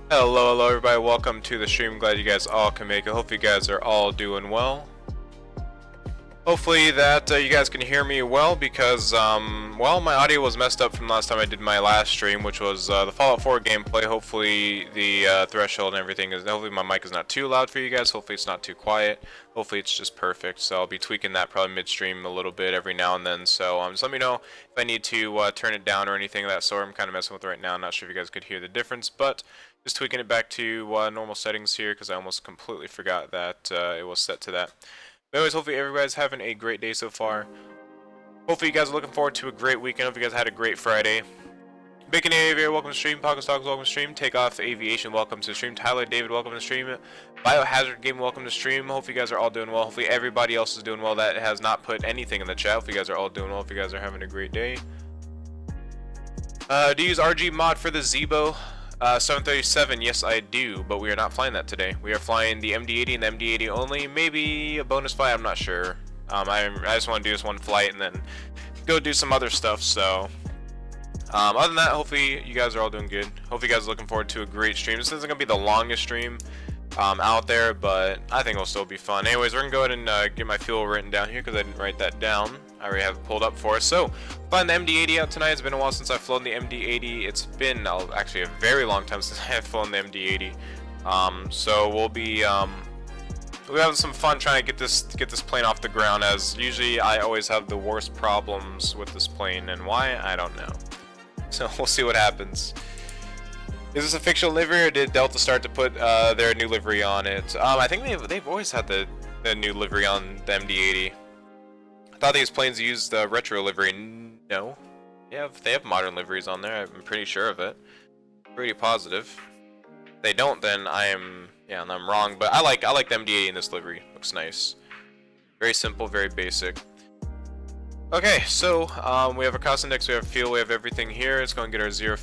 Hello everybody, welcome to the stream. Glad you guys all can make it. Hope you guys are all doing well. Hopefully that you guys can hear me well because, well, my audio was messed up from last time I did my last stream, which was the Fallout 4 gameplay. Hopefully the threshold and everything is, hopefully my mic is not too loud for you guys. Hopefully it's not too quiet. Hopefully it's just perfect. So I'll be tweaking that probably midstream a little bit every now and then. So just let me know if I need to turn it down or anything of that sort. I'm kind of messing with it right now. I'm not sure if you guys could hear the difference, but just tweaking it back to normal settings here because I almost completely forgot that it was set to that. But anyways, hopefully everybody's having a great day so far. Hopefully you guys are looking forward to a great weekend. Hope you guys had a great Friday. Bacon Aviator, welcome to the stream. Pocket Stocks, welcome to the stream. Takeoff Aviation, welcome to the stream. Tyler David, welcome to the stream. Biohazard Game, welcome to the stream. Hopefully you guys are all doing well. Hopefully everybody else is doing well that has not put anything in the chat. Hopefully you guys are all doing well. If you guys are having a great day. Do you use RG mod for the Zebo? 737, yes I do, but we are not flying that today. We are flying the MD80 and the MD80 only, maybe a bonus flight, I'm not sure. I just want to do this one flight and then go do some other stuff, so. Other than that, hopefully you guys are all doing good. Hope you guys are looking forward to a great stream. This isn't going to be the longest stream out there, but I think it'll still be fun. Anyways, we're going to go ahead and get my fuel written down here because I didn't write that down. I already have it pulled up for us. So, flying the MD80 out tonight. It's been a while since I've flown the MD80. It's been actually a very long time since I have flown the MD80. So we'll be having some fun trying to get this plane off the ground. As usually, I always have the worst problems with this plane, and why I don't know. So we'll see what happens. Is this a fictional livery, or did Delta start to put their new livery on it? I think they've always had the new livery on the MD80. I thought these planes used the retro livery. No, they have modern liveries on there. I'm pretty sure of it. Pretty positive. If they don't, then I'm wrong. But I like the MD80 in this livery. Looks nice. Very simple, very basic. Okay, so we have our cost index, we have fuel, we have everything here. It's going to get our zero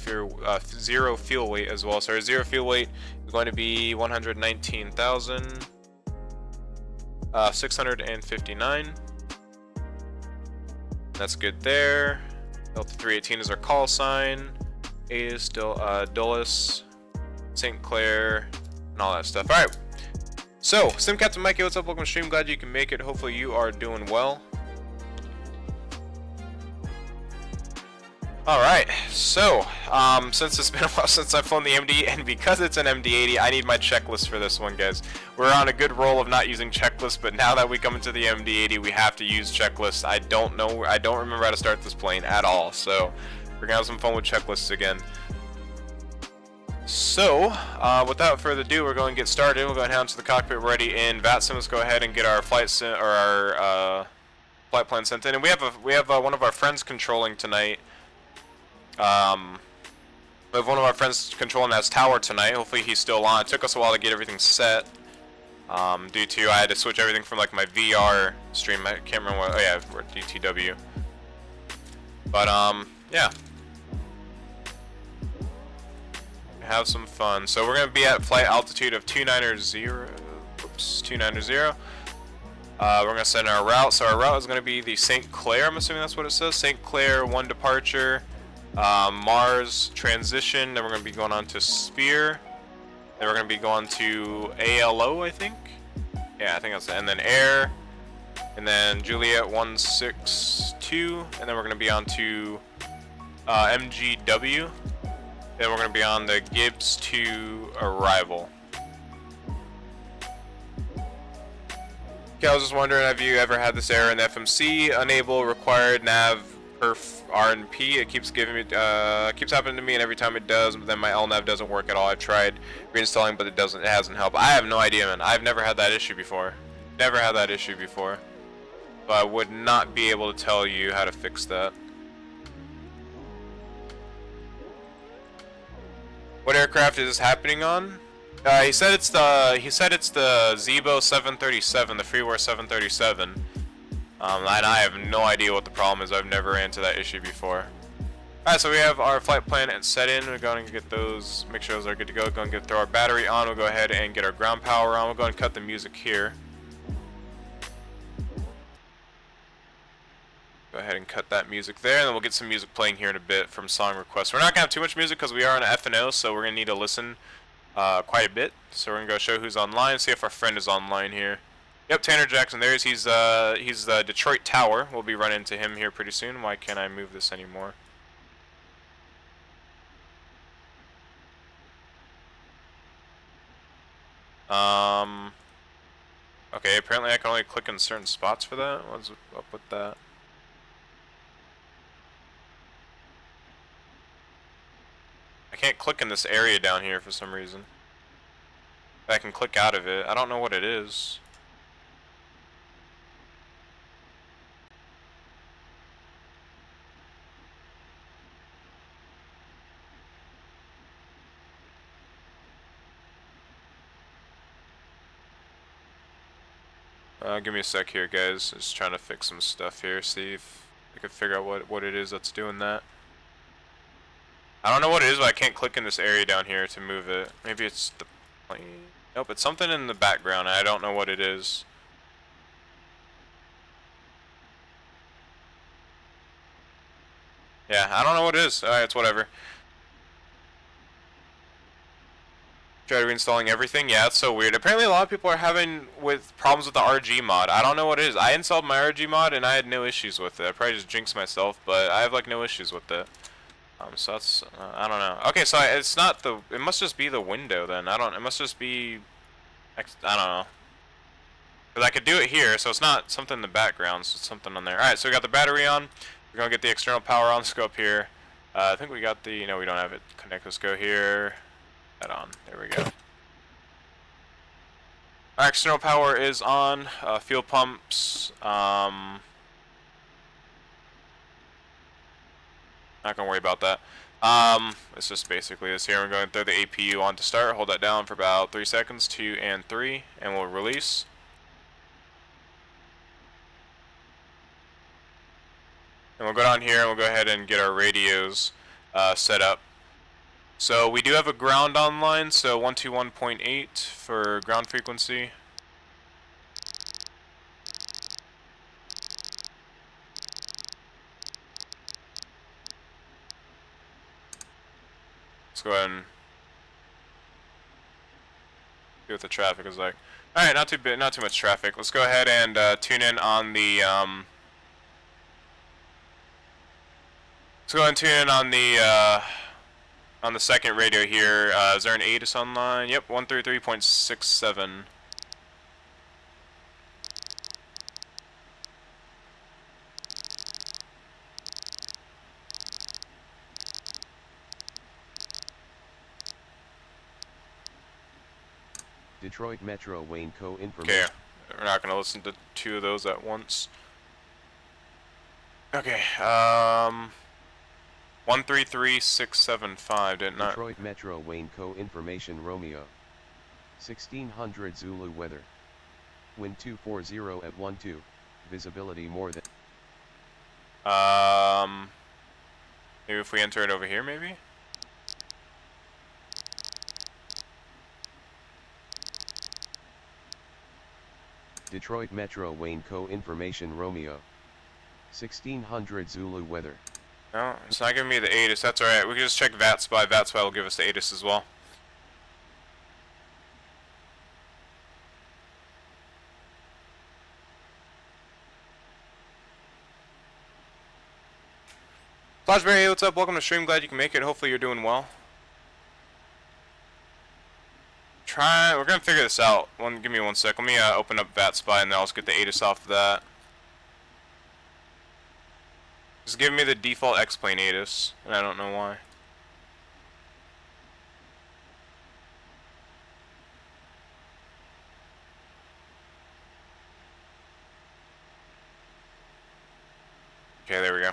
fuel weight as well. So our zero fuel weight is going to be 119,659. That's good there. Delta 318 is our call sign. A is still Dulles, St. Clair, and all that stuff. Alright, so SimCaptainMike, what's up? Welcome to stream. Glad you can make it. Hopefully you are doing well. Alright, so, since it's been a while since I've flown the MD, and because it's an MD80, I need my checklist for this one, guys. We're on a good roll of not using checklists, but now that we come into the MD80, we have to use checklists. I don't remember how to start this plane at all, so we're gonna have some fun with checklists again. So, without further ado, we're going to get started. We'll go down to the cockpit ready in Vatsim. Let's go ahead and get our flight plan sent in. And we have one of our friends controlling tonight. We have one of our friends controlling that tower tonight. Hopefully he's still on. It took us a while to get everything set. Due to I had to switch everything from like my VR stream. I can't remember what. Oh yeah, we're at DTW. But yeah. Have some fun. So we're gonna be at flight altitude of 290. Oops, 290. We're gonna send our route. So our route is gonna be the St. Clair. I'm assuming that's what it says. St. Clair, 1 departure. Mars transition, then we're going to be going on to Sphere, then we're going to be going to ALO, I think. Yeah, I think that's it. And then Air, and then Juliet 162, and then we're going to be on to MGW, then we're going to be on the Gibbs to Arrival. Okay, I was just wondering, have you ever had this error in the FMC? Unable, required, nav, perf, RNP. It keeps giving me, keeps happening to me, and every time it does, but then my LNAV doesn't work at all. I tried reinstalling, but it hasn't helped. I have no idea, man. I've never had that issue before. Never had that issue before. So I would not be able to tell you how to fix that. What aircraft is this happening on? He said it's the Zebo 737, the Freeware 737. And I have no idea what the problem is. I've never ran into that issue before. Alright, so we have our flight plan set in. We're going to get those, make sure those are good to go. Going to throw our battery on. We'll go ahead and get our ground power on. We'll go ahead and cut the music here. Go ahead and cut that music there, and then we'll get some music playing here in a bit from song requests. We're not going to have too much music because we are on an F&O, so we're going to need to listen quite a bit. So we're gonna go show who's online, see if our friend is online here. Yep, Tanner Jackson. There he is. He's the Detroit Tower. We'll be running into him here pretty soon. Why can't I move this anymore? Okay, apparently I can only click in certain spots for that. What's up with that? I can't click in this area down here for some reason. I can click out of it. I don't know what it is. Give me a sec here, guys. Just trying to fix some stuff here. See if I can figure out what it is that's doing that. I don't know what it is, but I can't click in this area down here to move it. Maybe it's the plane. Nope, it's something in the background. I don't know what it is. Yeah, I don't know what it is. Alright, it's whatever. Try reinstalling everything. Yeah, it's so weird. Apparently a lot of people are having problems with the RG mod. I don't know what it is. I installed my RG mod and I had no issues with it. I probably just jinxed myself, but I have like no issues with it. So that's I don't know. Okay, so it's not the. It must just be the window then. It must just be. I don't know. Because I could do it here, so it's not something in the background. So it's something on there. All right, so we got the battery on. We're gonna get the external power on. Let's go up here. I think we got the. No, we don't have it. Connect. Let's go here. That on. There we go. Our external power is on. Fuel pumps. Not gonna worry about that. It's just basically this here. We're going to throw the APU on to start. Hold that down for about 3 seconds, 2 and 3, and we'll release. And we'll go down here and we'll go ahead and get our radios set up. So we do have a ground online, so 121.8 for ground frequency. Let's go ahead and see what the traffic is like. All right, not too much traffic. Let's go ahead and tune in on the. Let's go ahead and tune in on the second radio here. Is there an ATIS online? Yep, 133.67. Detroit Metro Wayne Co. information. Okay, we're not gonna listen to 2 of those at once. Okay, 133675, didn't I? Detroit Metro Wayne Co. information Romeo. 1600 Zulu weather. Wind 240 at 12. Visibility more than. Maybe if we enter it over here, maybe? Detroit Metro Wayne Co. information Romeo. 1600 Zulu weather. No, it's not giving me the ATIS. That's alright. We can just check VATSPY. VATSPY will give us the ATIS as well. Flashberry, hey, what's up? Welcome to stream. Glad you can make it. Hopefully you're doing well. We're gonna figure this out. Give me 1 sec. Let me open up VATSPY and then I'll just get the ATIS off of that. Just give me the default X-plane ATIS, and I don't know why. Okay, there we go.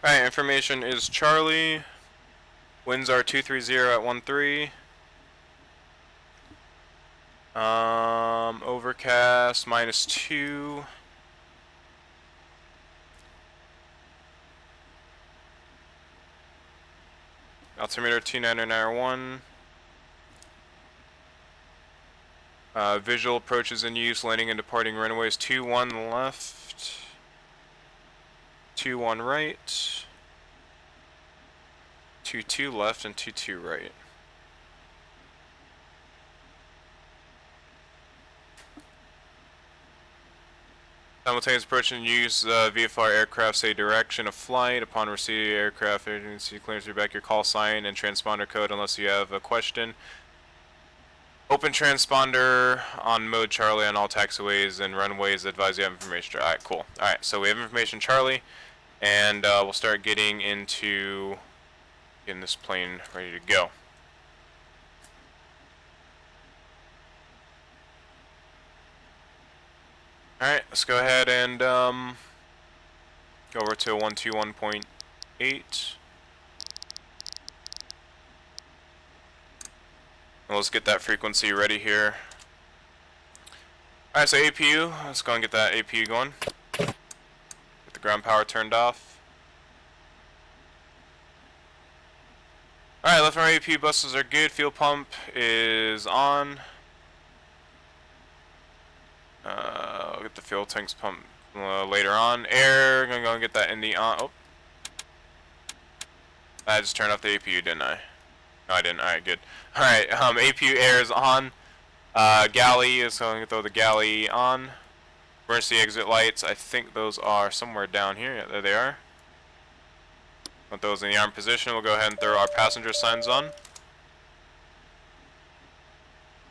Alright, information is Charlie. Winds are 230 at 13. Overcast -2. Altimeter 29991. Visual approaches in use, landing and departing runways 21 left, 21 right, 22 left, and 22 right. Simultaneous approach and use VFR aircraft say direction of flight. Upon receipt of aircraft agency clearance, read back your call sign and transponder code unless you have a question. Open transponder on mode Charlie on all taxiways and runways. Advise you have information. Alright, cool. Alright, so we have information Charlie, and we'll start getting into getting this plane ready to go. Alright, let's go ahead and go over to 121.8. And let's get that frequency ready here. Alright, so APU, let's go and get that APU going. Get the ground power turned off. Alright, left and right APU buses are good. Fuel pump is on. I'll get the fuel tanks pumped later on. Air, gonna go and get that in the on. Oh, I just turned off the APU, didn't I? No, I didn't. Alright, good. Alright, APU air is on. Galley is going to throw the galley on. Emergency exit lights, I think those are somewhere down here. Yeah, there they are. Put those in the arm position. We'll go ahead and throw our passenger signs on.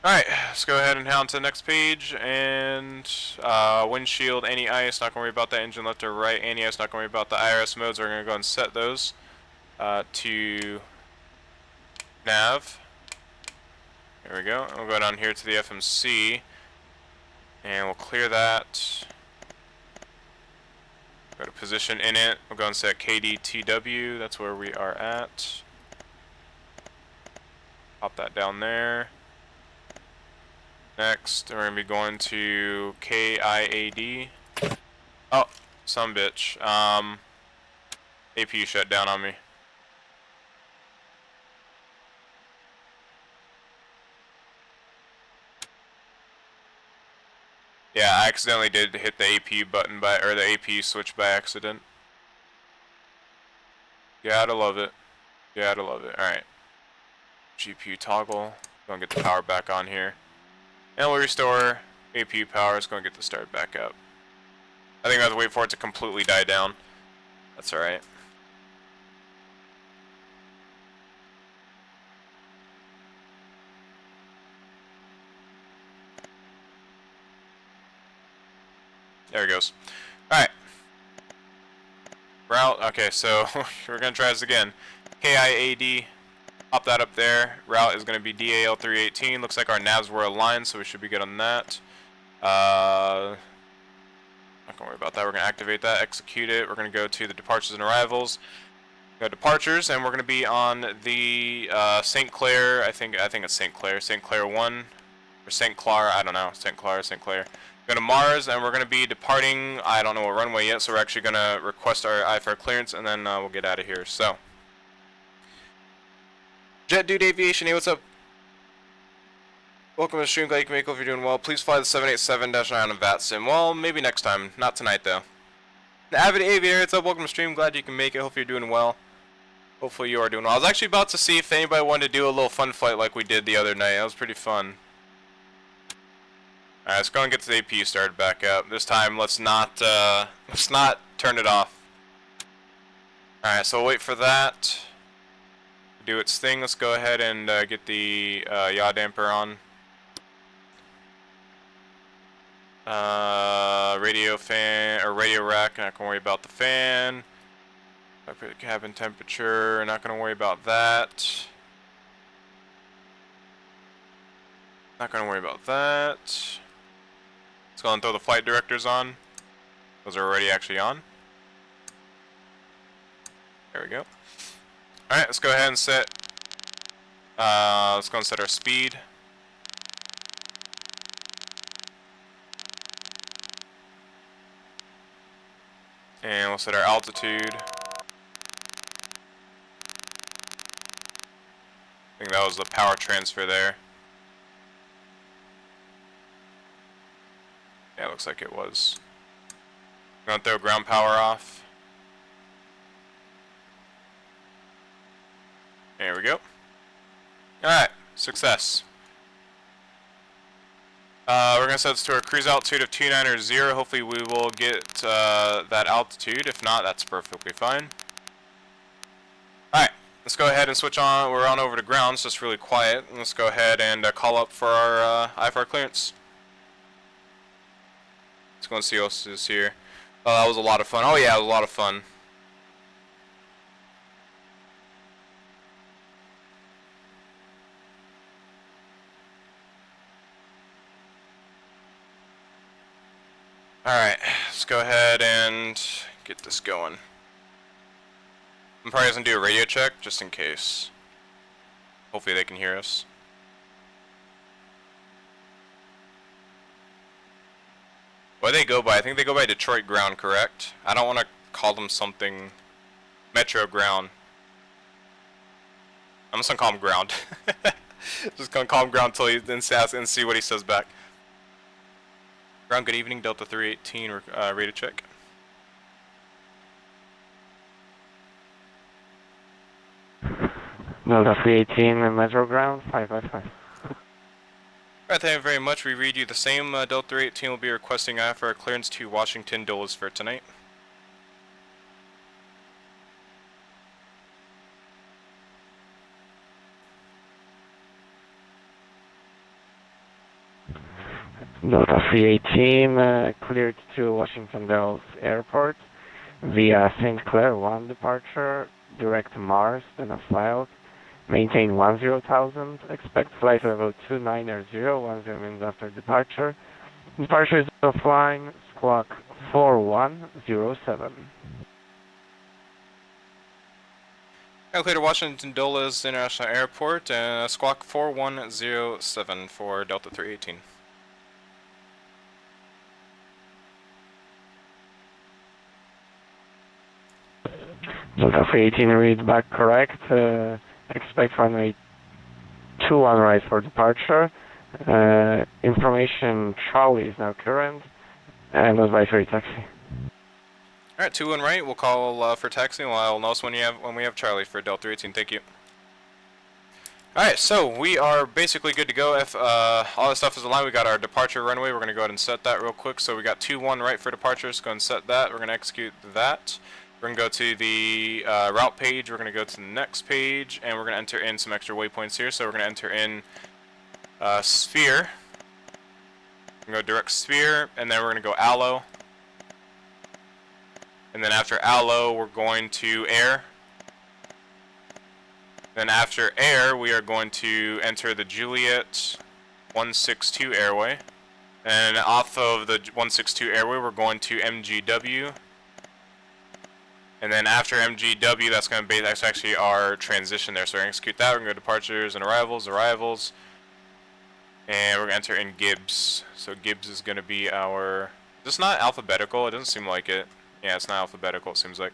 Alright, let's go ahead and head on to the next page. And windshield, anti-ice, not going to worry about that. Engine left or right, anti-ice, not going to worry about the IRS modes. We're going to go and set those to nav. There we go. And we'll go down here to the FMC. And we'll clear that. Go to position in it. We'll go and set KDTW. That's where we are at. Pop that down there. Next, we're going to be going to KIAD. Oh, some bitch. APU shut down on me. Yeah, I accidentally did hit the APU button or the APU switch by accident. Gotta love it. Gotta love it. Alright. GPU toggle. Gonna get the power back on here. And we'll restore APU power. It's gonna get the start back up. I think I have to wait for it to completely die down. That's alright. There it goes. Alright. Route, okay, so we're going to try this again. KIAD, pop that up there. Route is going to be DAL318. Looks like our navs were aligned, so we should be good on that. Not going to worry about that. We're going to activate that, execute it. We're going to go to the departures and arrivals. Go departures, and we're going to be on the St. Clair, I think it's St. Clair. St. Clair 1, or St. Clair, I don't know. St. Clair. Go to Mars, and we're going to be departing, I don't know what runway yet, so we're actually going to request our IFR clearance, and then we'll get out of here. So, Jet Dude Aviation, hey, what's up? Welcome to the stream, glad you can make it if you're doing well. Please fly the 787-9 on Vatsim. Well, maybe next time, not tonight though. The Avid Aviator, what's up? Welcome to the stream, glad you can make it, hope you're doing well. Hopefully you are doing well. I was actually about to see if anybody wanted to do a little fun flight like we did the other night. That was pretty fun. Alright, let's go and get the APU started back up. This time, let's not turn it off. Alright, so we'll wait for that to do its thing. Let's go ahead and get the yaw damper on. Radio fan, or radio rack, not gonna worry about the fan. Cabin temperature, not gonna worry about that. Not gonna worry about that. Let's go and throw the flight directors on. Those are already actually on. There we go. Alright, let's go ahead and set, let's go and set our speed. And we'll set our altitude. I think that was the power transfer there. Yeah, looks like it was. Gonna throw ground power off. There we go. Alright, success. We're gonna set this to a cruise altitude of 290. Hopefully we will get that altitude. If not, that's perfectly fine. Alright, let's go ahead and switch on. We're on over to ground. It's just really quiet. Let's go ahead and call up for our IFR clearance. Let's go and see what else is here. Oh, that was a lot of fun. Oh yeah, it was a lot of fun. Alright, let's go ahead and get this going. I'm probably gonna do a radio check, just in case. Hopefully they can hear us. What do they go by? I think they go by Detroit ground, correct? I don't want to call them something... Metro ground. I'm just gonna call him ground. Just gonna call him ground until he then says and see what he says back. Ground, good evening, Delta 318, radio check. Delta 318, Metro Ground, 555. Alright, thank you very much. We read you the same. Delta 318 will be requesting IFR clearance to Washington Dulles for tonight. Delta 318, cleared to Washington Dulles Airport via St. Clair 1 departure, direct to Mars, then a flyout. Maintain 10,000, expect flight level 2900, 10 minutes after departure. Departure is offline, squawk 4107. Clear to Washington Dulles International Airport, squawk 4107 for Delta 318. Delta 318 read back correct. Expect runway 21 right for departure. Information Charlie is now current. And advisory taxi. Alright, 21 right. We'll call for taxi. I'll know when we have Charlie for Delta 318. Thank you. Alright, so we are basically good to go. If all this stuff is aligned, we got our departure runway. We're going to go ahead and set that real quick. So we got 21 right for departure. Let's go and set that. We're going to execute that. We're going to go to the route page, we're going to go to the next page, and we're going to enter in some extra waypoints here. So we're going to enter in sphere. We're going to go direct sphere, and then we're going to go allo. And then after allo, we're going to air. Then after air, we are going to enter the Juliet 162 airway. And off of the 162 airway, we're going to MGW. And then after MGW, that's actually our transition there. So we're going to execute that. We're going to go departures and arrivals. And we're going to enter in Gibbs. So Gibbs is going to be our... Is this not alphabetical? It doesn't seem like it. Yeah, it's not alphabetical, it seems like.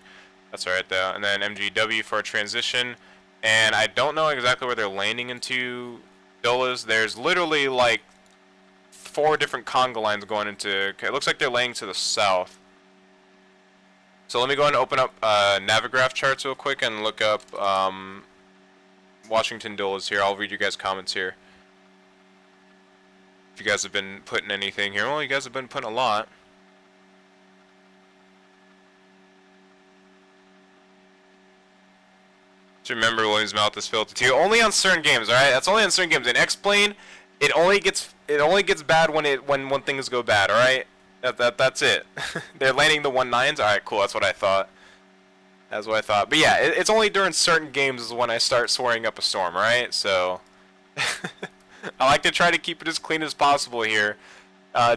That's alright though. And then MGW for our transition. And I don't know exactly where they're landing into Dulles. There's literally like 4 different conga lines going into... Okay, it looks like they're laying to the south. So let me go ahead and open up Navigraph charts real quick and look up Washington Dulles here. I'll read you guys' comments here. If you guys have been putting anything here. Well, you guys have been putting a lot. Just remember William's mouth is filtered too. Only on certain games, alright? That's only on certain games. In X-Plane, it only gets bad when things go bad, alright? That's it. They're landing the 19s. All right, cool. That's what I thought. That's what I thought. But yeah, it's only during certain games is when I start swearing up a storm, right? So I like to try to keep it as clean as possible here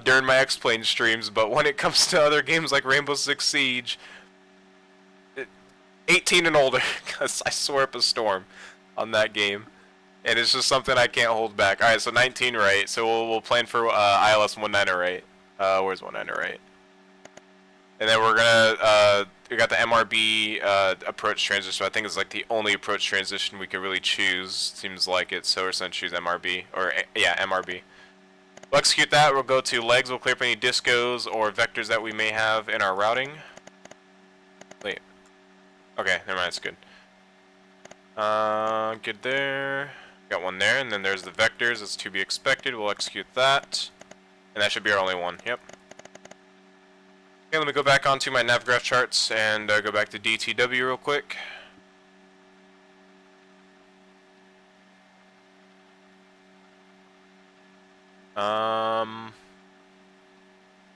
during my X-Plane streams. But when it comes to other games like Rainbow Six Siege, 18 and older, because I swear up a storm on that game. And it's just something I can't hold back. All right, so 19 right. So we'll plan for ILS 19 right. Where's 19 right? And then we're gonna we got the MRB approach transition. So I think it's like the only approach transition we can really choose. Seems like it. So we're gonna choose MRB or yeah, MRB. We'll execute that. We'll go to legs. We'll clear up any discos or vectors that we may have in our routing. Wait. Okay, never mind. It's good. Good there. Got one there, and then there's the vectors. That's to be expected. We'll execute that. And that should be our only one. Yep. Okay, let me go back onto my navgraph charts and go back to DTW real quick.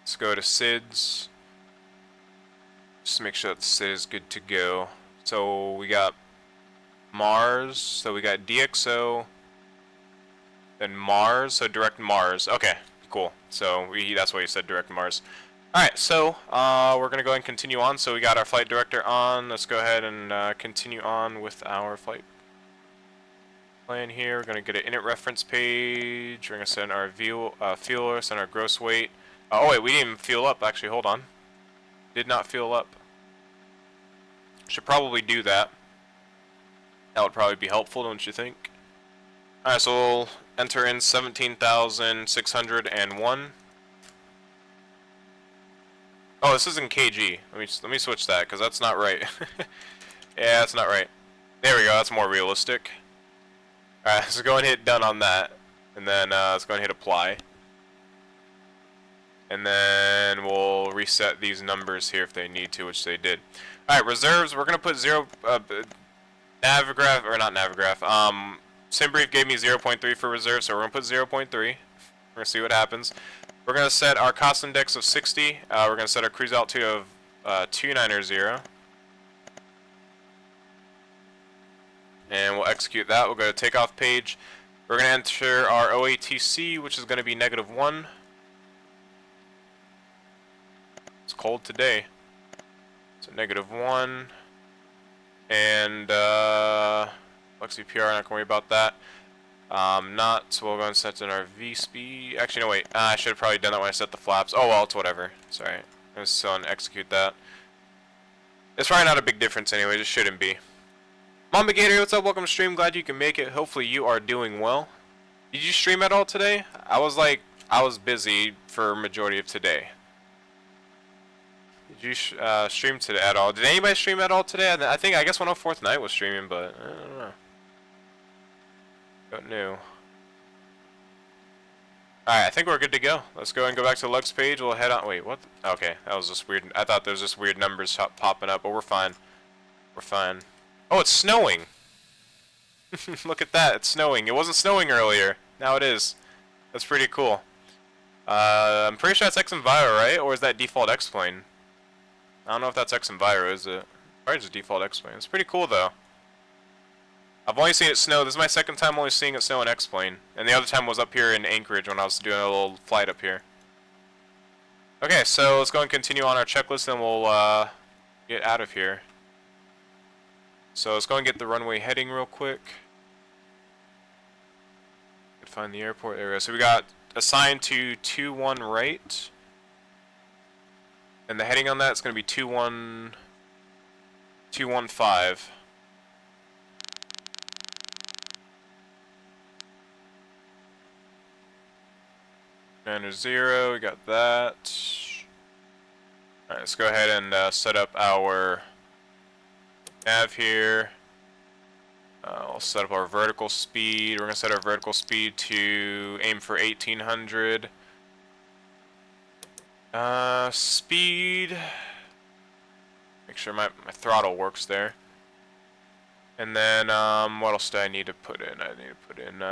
Let's go to SIDS. Just make sure that the SID is good to go. So we got Mars, so we got DXO, then Mars, so direct Mars. Okay, cool. So that's why you said direct Mars. Alright, so we're going to go ahead and continue on. So we got our flight director on. Let's go ahead and continue on with our flight plan here. We're going to get an init reference page. We're going to send our fuel, send our gross weight. Oh wait, we didn't even fuel up actually, hold on. Did not fuel up. Should probably do that. That would probably be helpful, don't you think? Alright, so we'll enter in 17,601. Oh, this is in kg. Let me switch that, because that's not right. Yeah, that's not right. There we go, that's more realistic. Alright, so go and hit done on that. And then let's go and hit apply. And then we'll reset these numbers here if they need to, which they did. Alright, reserves, we're going to put 0... Navigraph, or not Navigraph, SimBrief gave me 0.3 for reserve, so we're going to put 0.3. We're going to see what happens. We're going to set our cost index of 60. We're going to set our cruise altitude of 290. And we'll execute that. We'll go to takeoff page. We're going to enter our OATC, which is going to be -1. It's cold today. So -1. And Lexi PR, not gonna worry about that. So we'll go and set in our V speed. Actually, no, wait. I should have probably done that when I set the flaps. Oh well, it's whatever. Sorry. I'm just going to execute that. It's probably not a big difference anyway. It shouldn't be. MambaGator, what's up? Welcome to stream. Glad you can make it. Hopefully you are doing well. Did you stream at all today? I was busy for a majority of today. Did you stream today at all? Did anybody stream at all today? I guess 104th Night was streaming, but I don't know. Don't know. Alright, I think we're good to go. Let's go and go back to the Lux page. We'll head on. Wait, what? Okay, that was just weird. I thought there was just weird numbers popping up, but we're fine. We're fine. Oh, it's snowing! Look at that, it's snowing. It wasn't snowing earlier. Now it is. That's pretty cool. I'm pretty sure that's X and Viro, right? Or is that default X-Plane? I don't know if that's X and Viro, is it? Probably just default X-Plane. It's pretty cool, though. I've only seen it snow. This is my second time only seeing it snow in X-Plane. And the other time was up here in Anchorage when I was doing a little flight up here. Okay, so let's go and continue on our checklist and we'll get out of here. So let's go and get the runway heading real quick. Find the airport area. So we got assigned to 21 right. And the heading on that is going to be 215. Commander 0, we got that. Alright, let's go ahead and set up our nav here. We'll set up our vertical speed. We're going to set our vertical speed to aim for 1800. Speed. Make sure my throttle works there. And then, what else do I need to put in? I need to put in,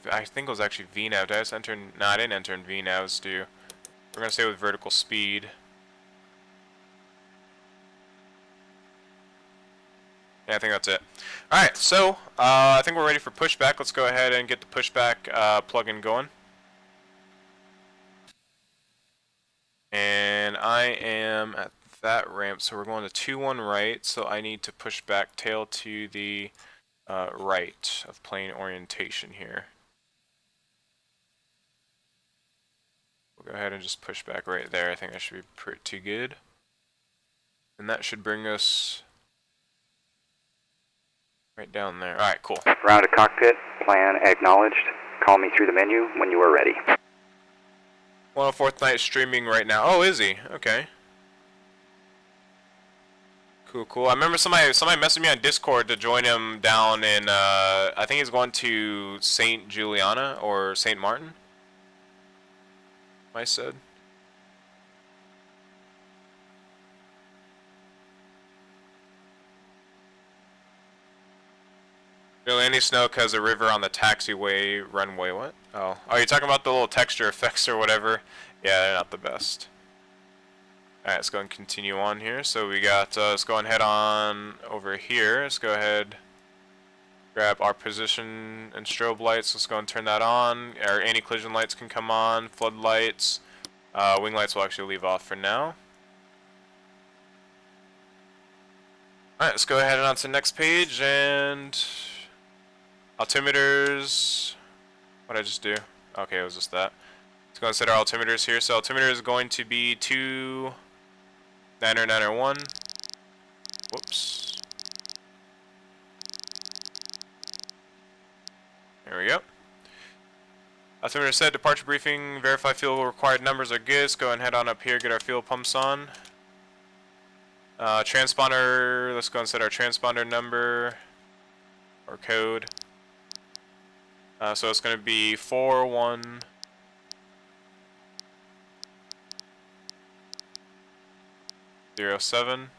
I think it was actually VNAV. Did I just enter in? No, I didn't enter in VNAVs, do you? We're going to stay with vertical speed. Yeah, I think that's it. Alright, so, I think we're ready for pushback. Let's go ahead and get the pushback plugin going. And I am at that ramp, so we're going to 21 right, so I need to push back tail to the right of plane orientation here. We'll go ahead and just push back right there. I think that should be pretty good. And that should bring us right down there. Alright, cool. Round to cockpit, plan acknowledged. Call me through the menu when you are ready. 104th Night streaming right now. Oh, is he? Okay. Cool. I remember somebody messaged me on Discord to join him down in, I think he's going to St. Juliana or St. Martin. I said. Really, any snow because the river on the taxiway runway. What? Oh, you're talking about the little texture effects or whatever? Yeah, they're not the best. Alright, let's go and continue on here. So we got, let's go and head on over here. Let's go ahead, grab our position and strobe lights. Let's go and turn that on. Our anti-collision lights can come on, floodlights. Wing lights will actually leave off for now. Alright, let's go ahead and on to the next page, and altimeters. What did I just do? Okay, it was just that. Let's go and set our altimeters here. So altimeter is going to be 2901. Whoops. There we go. Altimeter set, departure briefing, verify fuel required numbers are good. Let's go and head on up here, get our fuel pumps on. Transponder, let's go and set our transponder number or code. So it's going to be 4107.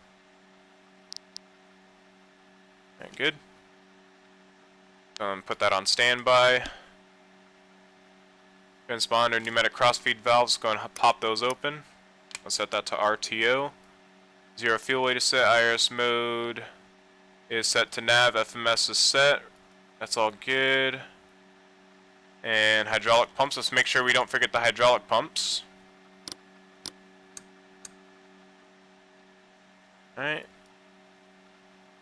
Alright, good. Put that on standby. Transponder, pneumatic crossfeed valves, go and pop those open. Let's set that to RTO. Zero fuel weight is set, IRS mode is set to nav, FMS is set. That's all good. And hydraulic pumps, let's make sure we don't forget the hydraulic pumps. Alright.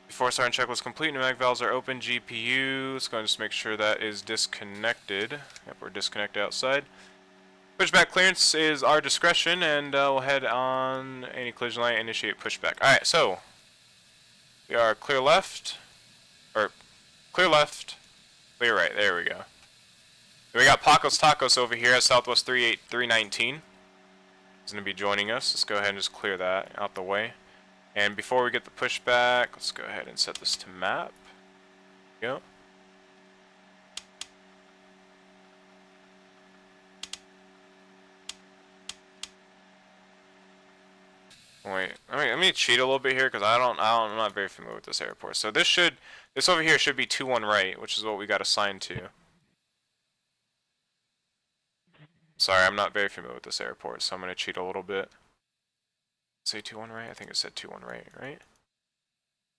Before starting checklist complete, pneumatic valves are open, GPU. Let's go and just make sure that is disconnected. Yep, we're disconnected outside. Pushback clearance is our discretion, and we'll head on any collision light, initiate pushback. Alright, so we are clear left, or clear left, clear right, there we go. So we got Pacos Tacos over here at Southwest 319. He's going to be joining us. Let's go ahead and just clear that out the way. And before we get the pushback, let's go ahead and set this to map. There we go. Wait, let me cheat a little bit here because I'm not very familiar with this airport. So this over here should be 21 right, which is what we got assigned to. Sorry, I'm not very familiar with this airport, so I'm gonna cheat a little bit. Say 21 right? I think it said 21 right?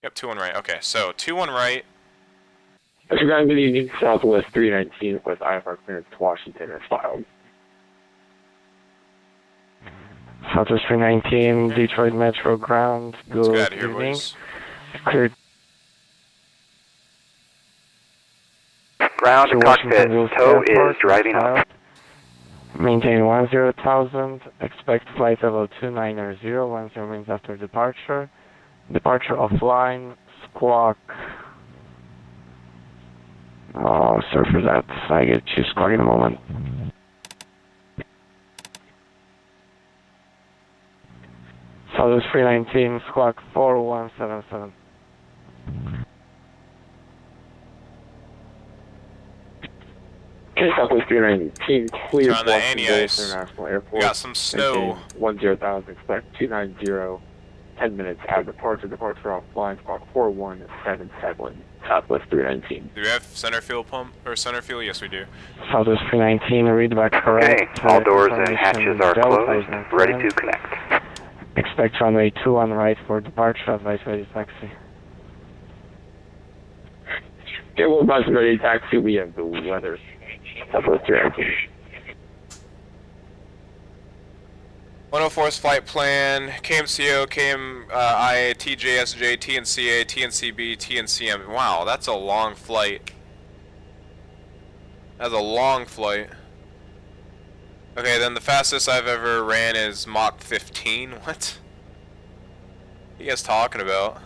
Yep, 21 right. Okay, so 21 right. Good evening, Southwest 319 with IFR clearance to Washington is filed. Southwest 319, Detroit Metro ground, good evening. Cleared. Ground to cockpit, tow is driving up. Maintain 10,000, expect flight level 2990 once it remains after departure. Departure offline, squawk. Oh, sorry for that, I get you squawk in a moment. Southwest 319, squawk 4177. Okay, Southwest 319, clear on the anti-ice. International Airport. We got some snow. 10,000, expect 290, 10 minutes at departure offline, squawk 4177, Southwest 319. Do we have center fuel pump, or center fuel? Yes, we do. Southwest 319, read back correct. Okay, all doors and hatches are closed, ready to connect. Expect runway 21 right for departure, advice ready taxi. Okay, well, advice ready taxi, we have the weather. Southwest 319. 104's flight plan, KMCO, KMIA, TJSJ, TNCA, TNCB, TNCM. Wow, that's a long flight. That's a long flight. Okay, then the fastest I've ever ran is Mach 15. What? What are you guys talking about?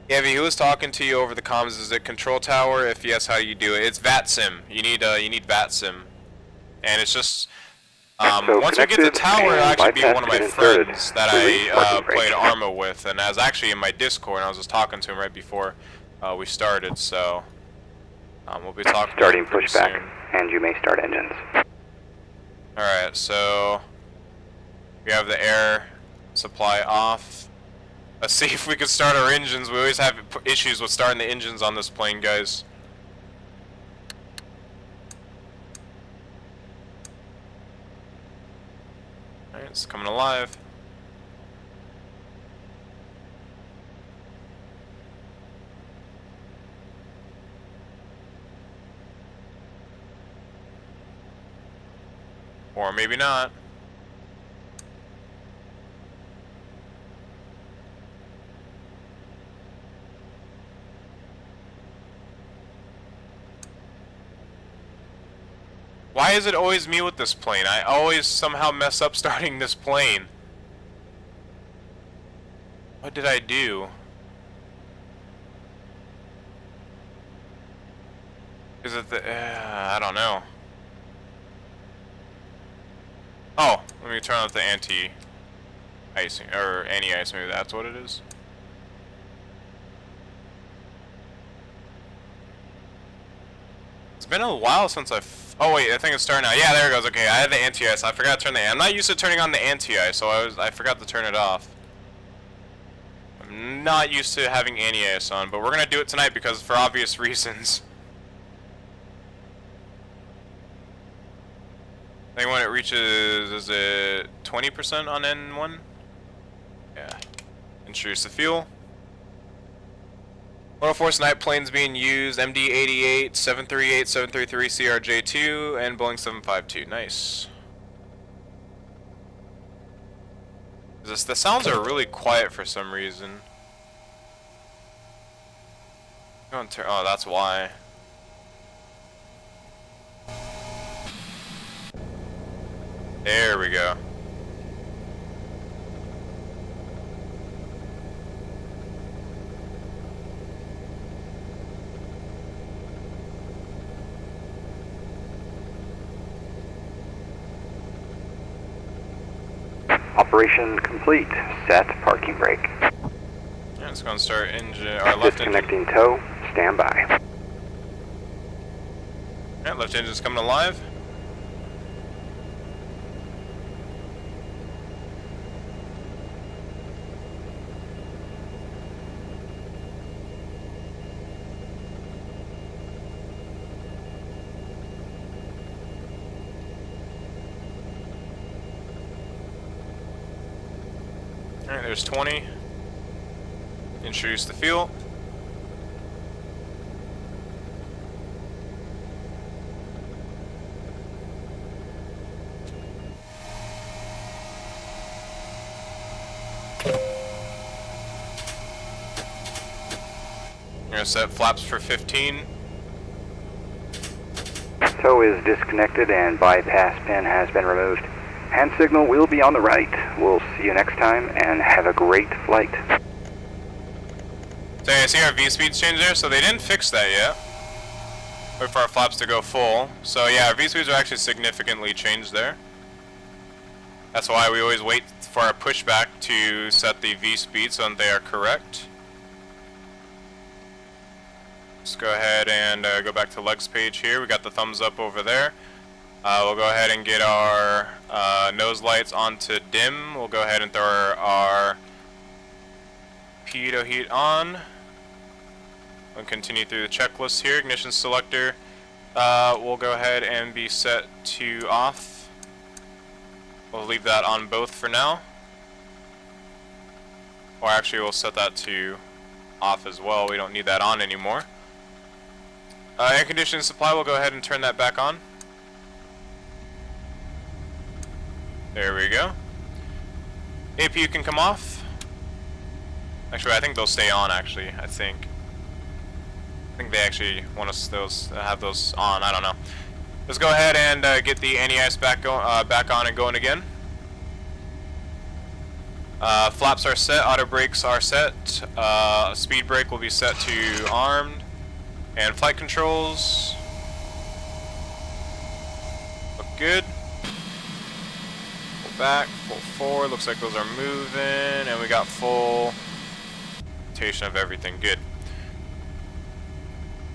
Yeah, who was talking to you over the comms? Is it control tower? If yes, how do you do it? It's Vatsim. You need Vatsim, and it's just Once we get to tower, it'll actually be one of my friends that I played brake. ArmA with, and I was actually in my Discord, and I was just talking to him right before we started, so we'll be talking Starting about it pretty pushback, soon. and you may start engines. Alright, so we have the air supply off. Let's see if we can start our engines. We always have issues with starting the engines on this plane, guys. Alright, it's coming alive. Or maybe not. Why is it always me with this plane? I always somehow mess up starting this plane. What did I do? Is it the... I don't know. Oh, let me turn off the anti-icing, or anti-ice, maybe that's what it is. It's been a while since oh wait, I think it's starting now. Yeah, there it goes. Okay, I had the anti-ice. I forgot to turn I'm not used to turning on the anti-ice, so I forgot to turn it off. I'm not used to having anti-ice on, but we're gonna do it tonight because for obvious reasons. I think when it reaches, is it 20% on N1? Yeah. Introduce the fuel. 104 Snipe planes being used, MD80, 738, 733, CRJ2, and Boeing 752. Nice. The sounds are really quiet for some reason. Oh, that's why. There we go. Operation complete. Set parking brake. Yeah, it's going to start engine, our left engine. Disconnecting tow. Stand by. Yeah, left engine's coming alive. Alright, there's 20. Introduce the fuel. You're gonna set flaps for 15. Tow is disconnected and bypass pin has been removed. Hand signal will be on the right. We'll see you next time and have a great flight. So I see our V-speeds change there, so they didn't fix that yet. Wait for our flaps to go full. So yeah, our V-speeds are actually significantly changed there. That's why we always wait for our pushback to set the V-speed so they are correct. Let's go ahead and go back to legs page here. We got the thumbs up over there. We'll go ahead and get our nose lights onto dim. We'll go ahead and throw our pitot heat on. We'll continue through the checklist here. Ignition selector will go ahead and be set to off. We'll leave that on both for now. Or actually we'll set that to off as well. We don't need that on anymore. Air conditioning supply, we'll go ahead and turn that back on. There we go. APU can come off. Actually, I think they'll stay on, actually, I think they actually want us have those on, I don't know. Let's go ahead and get the anti-ice back on and going again. Flaps are set, auto brakes are set, speed brake will be set to armed, and flight controls look good. back, full forward, looks like those are moving, and we got full rotation of everything, good.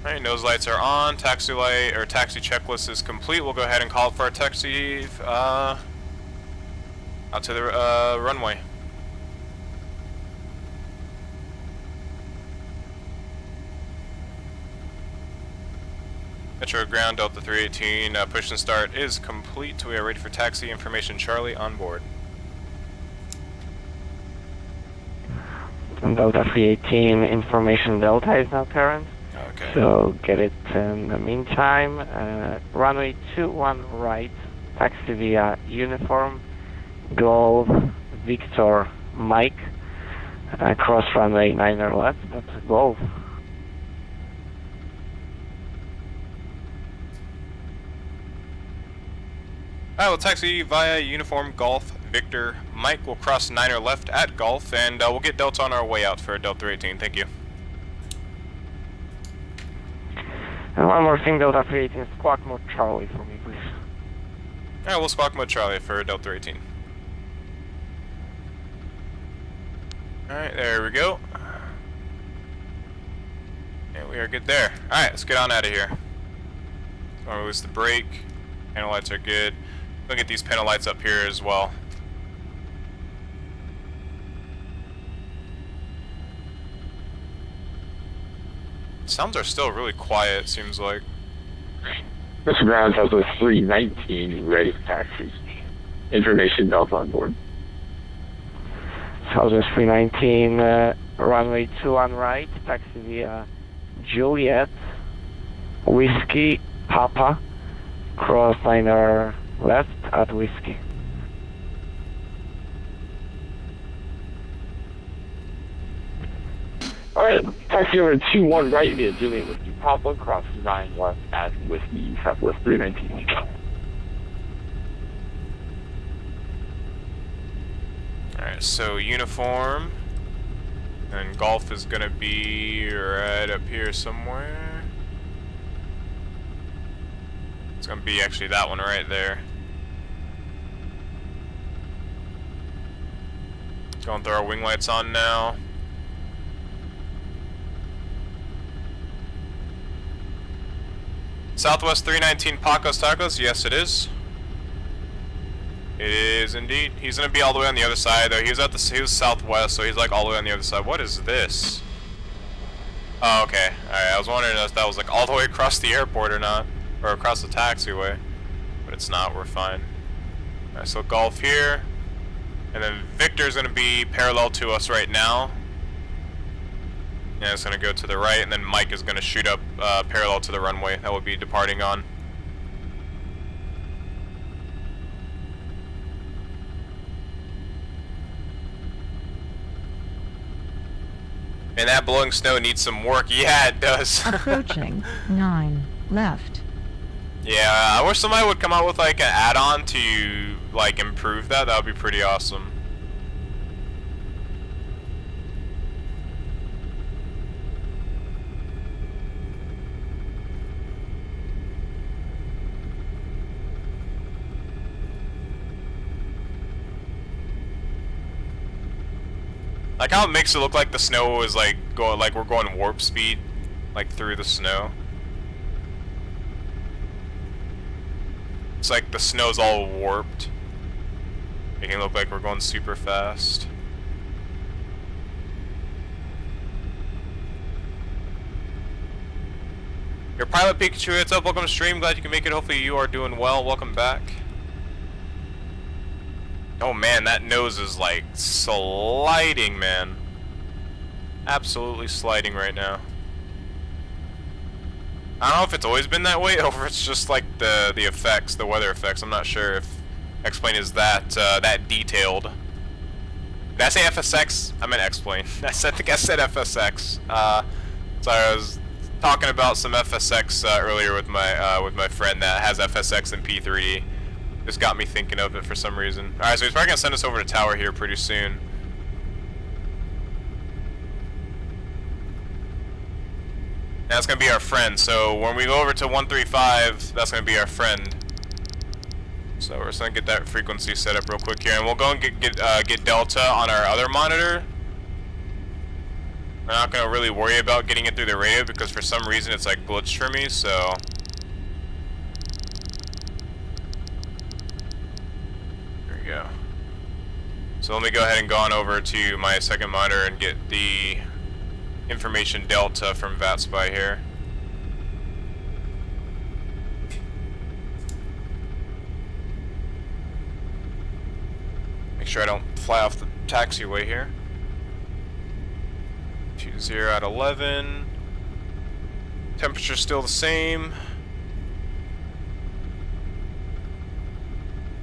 Alright, nose lights are on, taxi light, or taxi checklist is complete. We'll go ahead and call for our taxi, out to the, runway. Metro ground, Delta 318, push and start is complete. We are ready for taxi information. Charlie on board. Delta 318, information Delta is now current. Okay. So get it in the meantime. Runway 21 right, taxi via uniform, Golf, Victor, Mike. Cross runway 9 left, that's Golf. Alright, we'll taxi via uniform Golf Victor Mike. We'll cross 9 left at Golf, and we'll get Delta on our way out for Delta 18. Thank you. And one more thing, Delta 318, squawk mode Charlie for me, please. Alright, we'll squawk mode Charlie for Delta 18. Alright, there we go. And we are good there. Alright, let's get on out of here. So I'll release the brake. Panel lights are good. We'll get these panel lights up here as well. Sounds are still really quiet, seems like. Mr. Brown, Southwest 319, ready for taxi. Information Delta on board. Southwest 319, runway 21 right, taxi via Juliet, Whiskey, Papa, crossliner left at Whiskey. Alright, taxi over 21 right via Juliet Whiskey Papa, cross 9 left at Whiskey, Southwest 319. Alright, so uniform, and Golf is gonna be right up here somewhere. It's gonna be actually that one right there. Going through our wing lights on now. Southwest 319 Pacos Tacos, yes it is. It is indeed. He's gonna be all the way on the other side though. He was southwest, so he's like all the way on the other side. What is this? Oh, okay. Alright, I was wondering if that was like all the way across the airport or not. Or across the taxiway. But it's not, we're fine. Alright, so Golf here. And then Victor's gonna be parallel to us right now. Yeah, it's gonna go to the right, and then Mike is gonna shoot up parallel to the runway that we'll be departing on. And that blowing snow needs some work. Yeah, it does. Approaching 9 left. Yeah, I wish somebody would come out with like an add-on to like improve that. That would be pretty awesome. Like how it makes it look like the snow is like going, like we're going warp speed, like through the snow. It's like the snow's all warped, making it look like we're going super fast. Your pilot Pikachu, it's up. Welcome to stream. Glad you can make it. Hopefully you are doing well. Welcome back. Oh man, that nose is like sliding, man. Absolutely sliding right now. I don't know if it's always been that way or if it's just like the effects, the weather effects. I'm not sure if X-Plane is that that detailed. Did I say FSX? I meant X-Plane. I think I said FSX. Sorry, I was talking about some FSX earlier with my friend that has FSX and P3D. Just got me thinking of it for some reason. Alright, so he's probably gonna send us over to tower here pretty soon. That's gonna be our friend, so when we go over to 135, that's gonna be our friend. So we're just gonna get that frequency set up real quick here, and we'll go and get Delta on our other monitor. I'm not gonna really worry about getting it through the radio because for some reason it's like glitched for me. So there we go. So let me go ahead and go on over to my second monitor and get the information Delta from VatSpy here. Make sure I don't fly off the taxiway here. 20 at 11. Temperature still the same.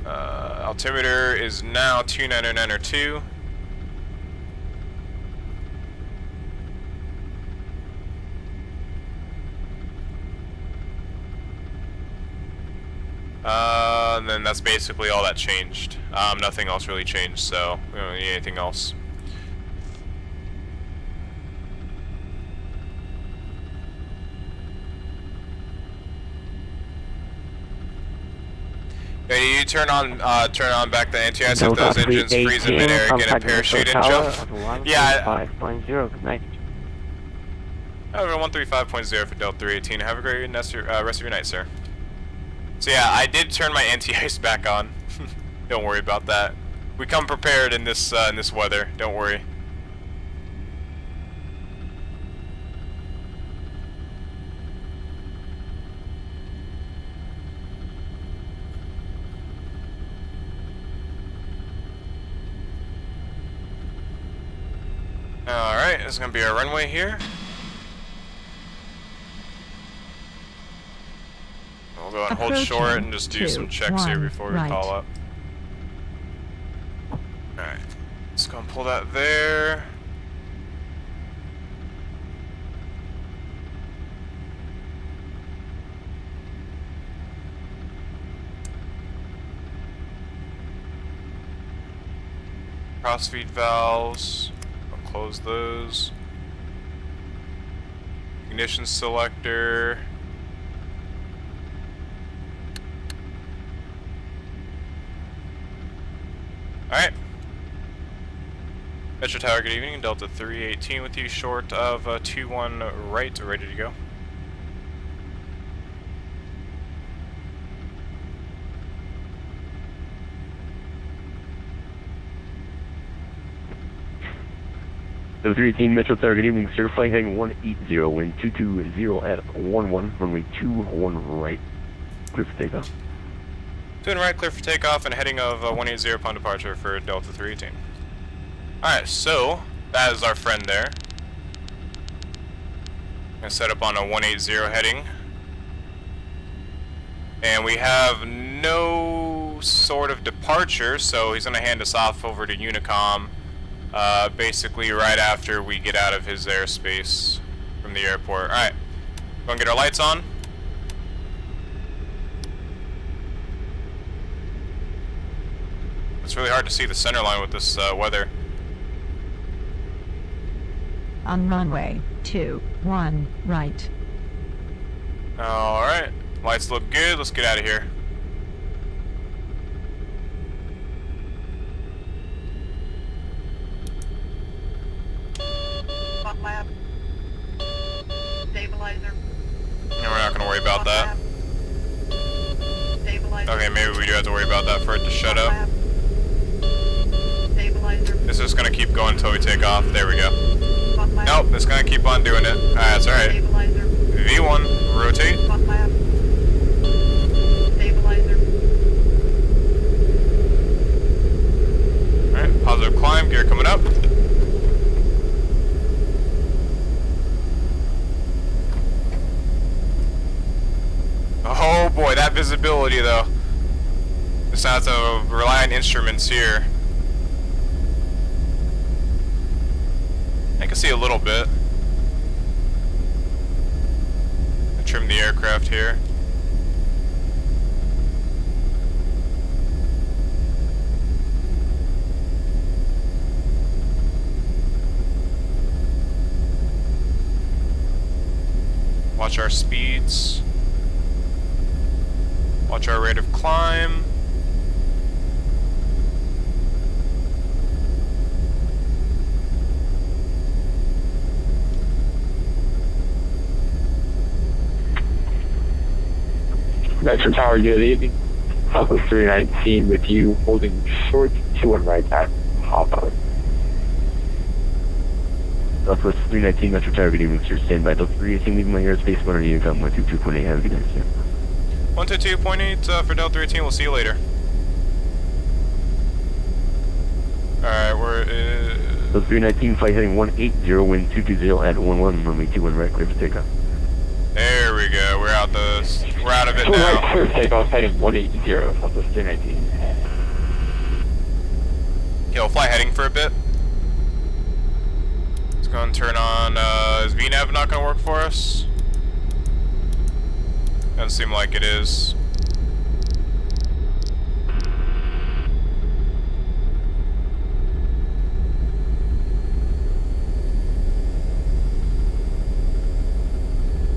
Altimeter is now 2992. And then that's basically all that changed. Nothing else really changed, so we don't need anything else. Hey, you turn on back the anti-ice if those engines freeze in midair and get a parachute and jump. Yeah. 5.0. Good night. Over 135.0 for Delta 318. Have a great rest of your night, sir. So yeah, I did turn my anti-ice back on. Don't worry about that. We come prepared in this weather. Don't worry. Alright, this is going to be our runway here. We'll go and hold short and just do some checks here before we call up. Alright, let's go and pull that there. Crossfeed valves. Close those. Ignition selector. Alright. Metro Tower, good evening. Delta 318 with you, short of 21 right, ready to go. The 318 Metro Tower, good evening, sir. Flight heading 180, wind 220 at 11, runway 21 right. Clear for takeoff. 2 right, clear for takeoff, and heading of 180 upon departure for Delta 318. Alright, so that is our friend there. I'm gonna set up on a 180 heading. And we have no sort of departure, so he's gonna hand us off over to Unicom. Basically right after we get out of his airspace from the airport. Alright, go and get our lights on. It's really hard to see the center line with this weather. On runway 21 right. Alright, lights look good, let's get out of here. Lab. Stabilizer. Yeah, we're not gonna worry about that. Stabilizer. Okay, maybe we do have to worry about that for it to shut up. Stabilizer. It's just gonna keep going until we take off. There we go. Nope, it's gonna keep on doing it. Alright, that's alright. V1, rotate. Stabilizer. Alright, positive climb, gear coming up. Oh boy, that visibility though. Just have to rely on instruments here. I can see a little bit. I trim the aircraft here. Watch our speeds. Watch our rate of climb. Metro Tower, good evening. Southwest 319 with you, holding short 21 right at Hopper. Southwest 319 Metro Tower, good evening, sir. Stand by. Delta 318, leaving my airspace, 1 Unicom, 122.8. Have a good night, sir. 122.8 for Delta 18. We'll see you later. Alright, we're Delta 319, flight heading 180, wind 220 at 11, runway 21 right, clear for takeoff. there we go. We're out of it 21 right, now. clear for takeoff, heading 180, Southwest 319. Okay, we'll fly heading for a bit. Let's go and turn on, is VNAV not gonna work for us? Doesn't seem like it is.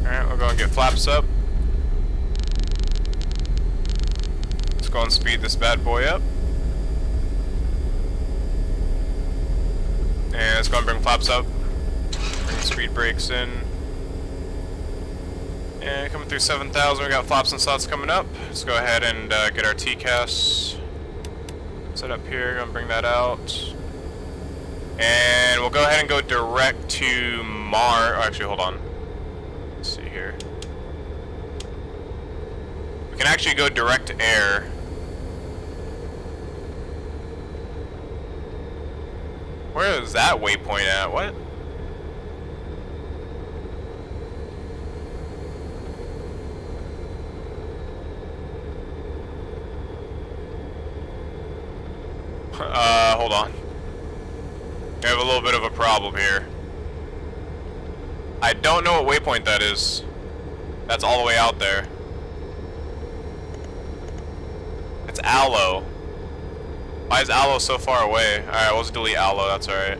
Alright, we'll go and get flaps up. Let's go and speed this bad boy up. And let's go and bring flaps up. Bring the speed brakes in. And coming through 7,000, we got flaps and slots coming up. Let's go ahead and get our TCAS set up here. Gonna bring that out. And we'll go ahead and go direct to Mars. Oh, actually, hold on. Let's see here. We can actually go direct to air. Where is that waypoint at? What? Hold on. We have a little bit of a problem here. I don't know what waypoint that is. That's all the way out there. It's Aloe. Why is Aloe so far away? Alright, we'll just delete Aloe, that's alright.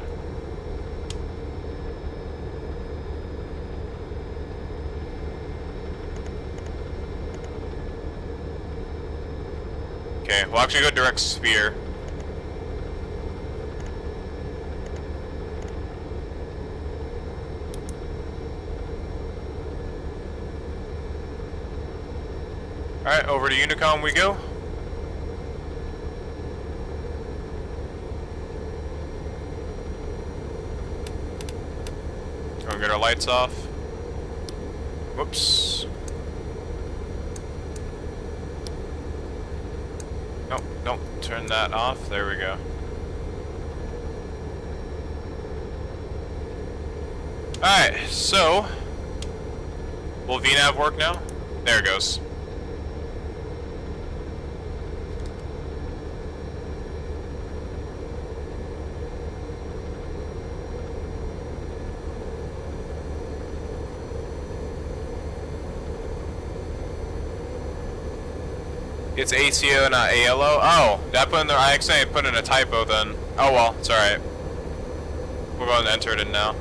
Okay, we'll actually go direct sphere. Alright, over to Unicom we go. Go and get our lights off. Whoops. Nope, don't turn that off. There we go. Alright, so will VNAV work now? There it goes. It's ACO, not ALO. Oh, did I put in there? I accidentally put in a typo then. Oh well, it's alright. We're going to enter it in now.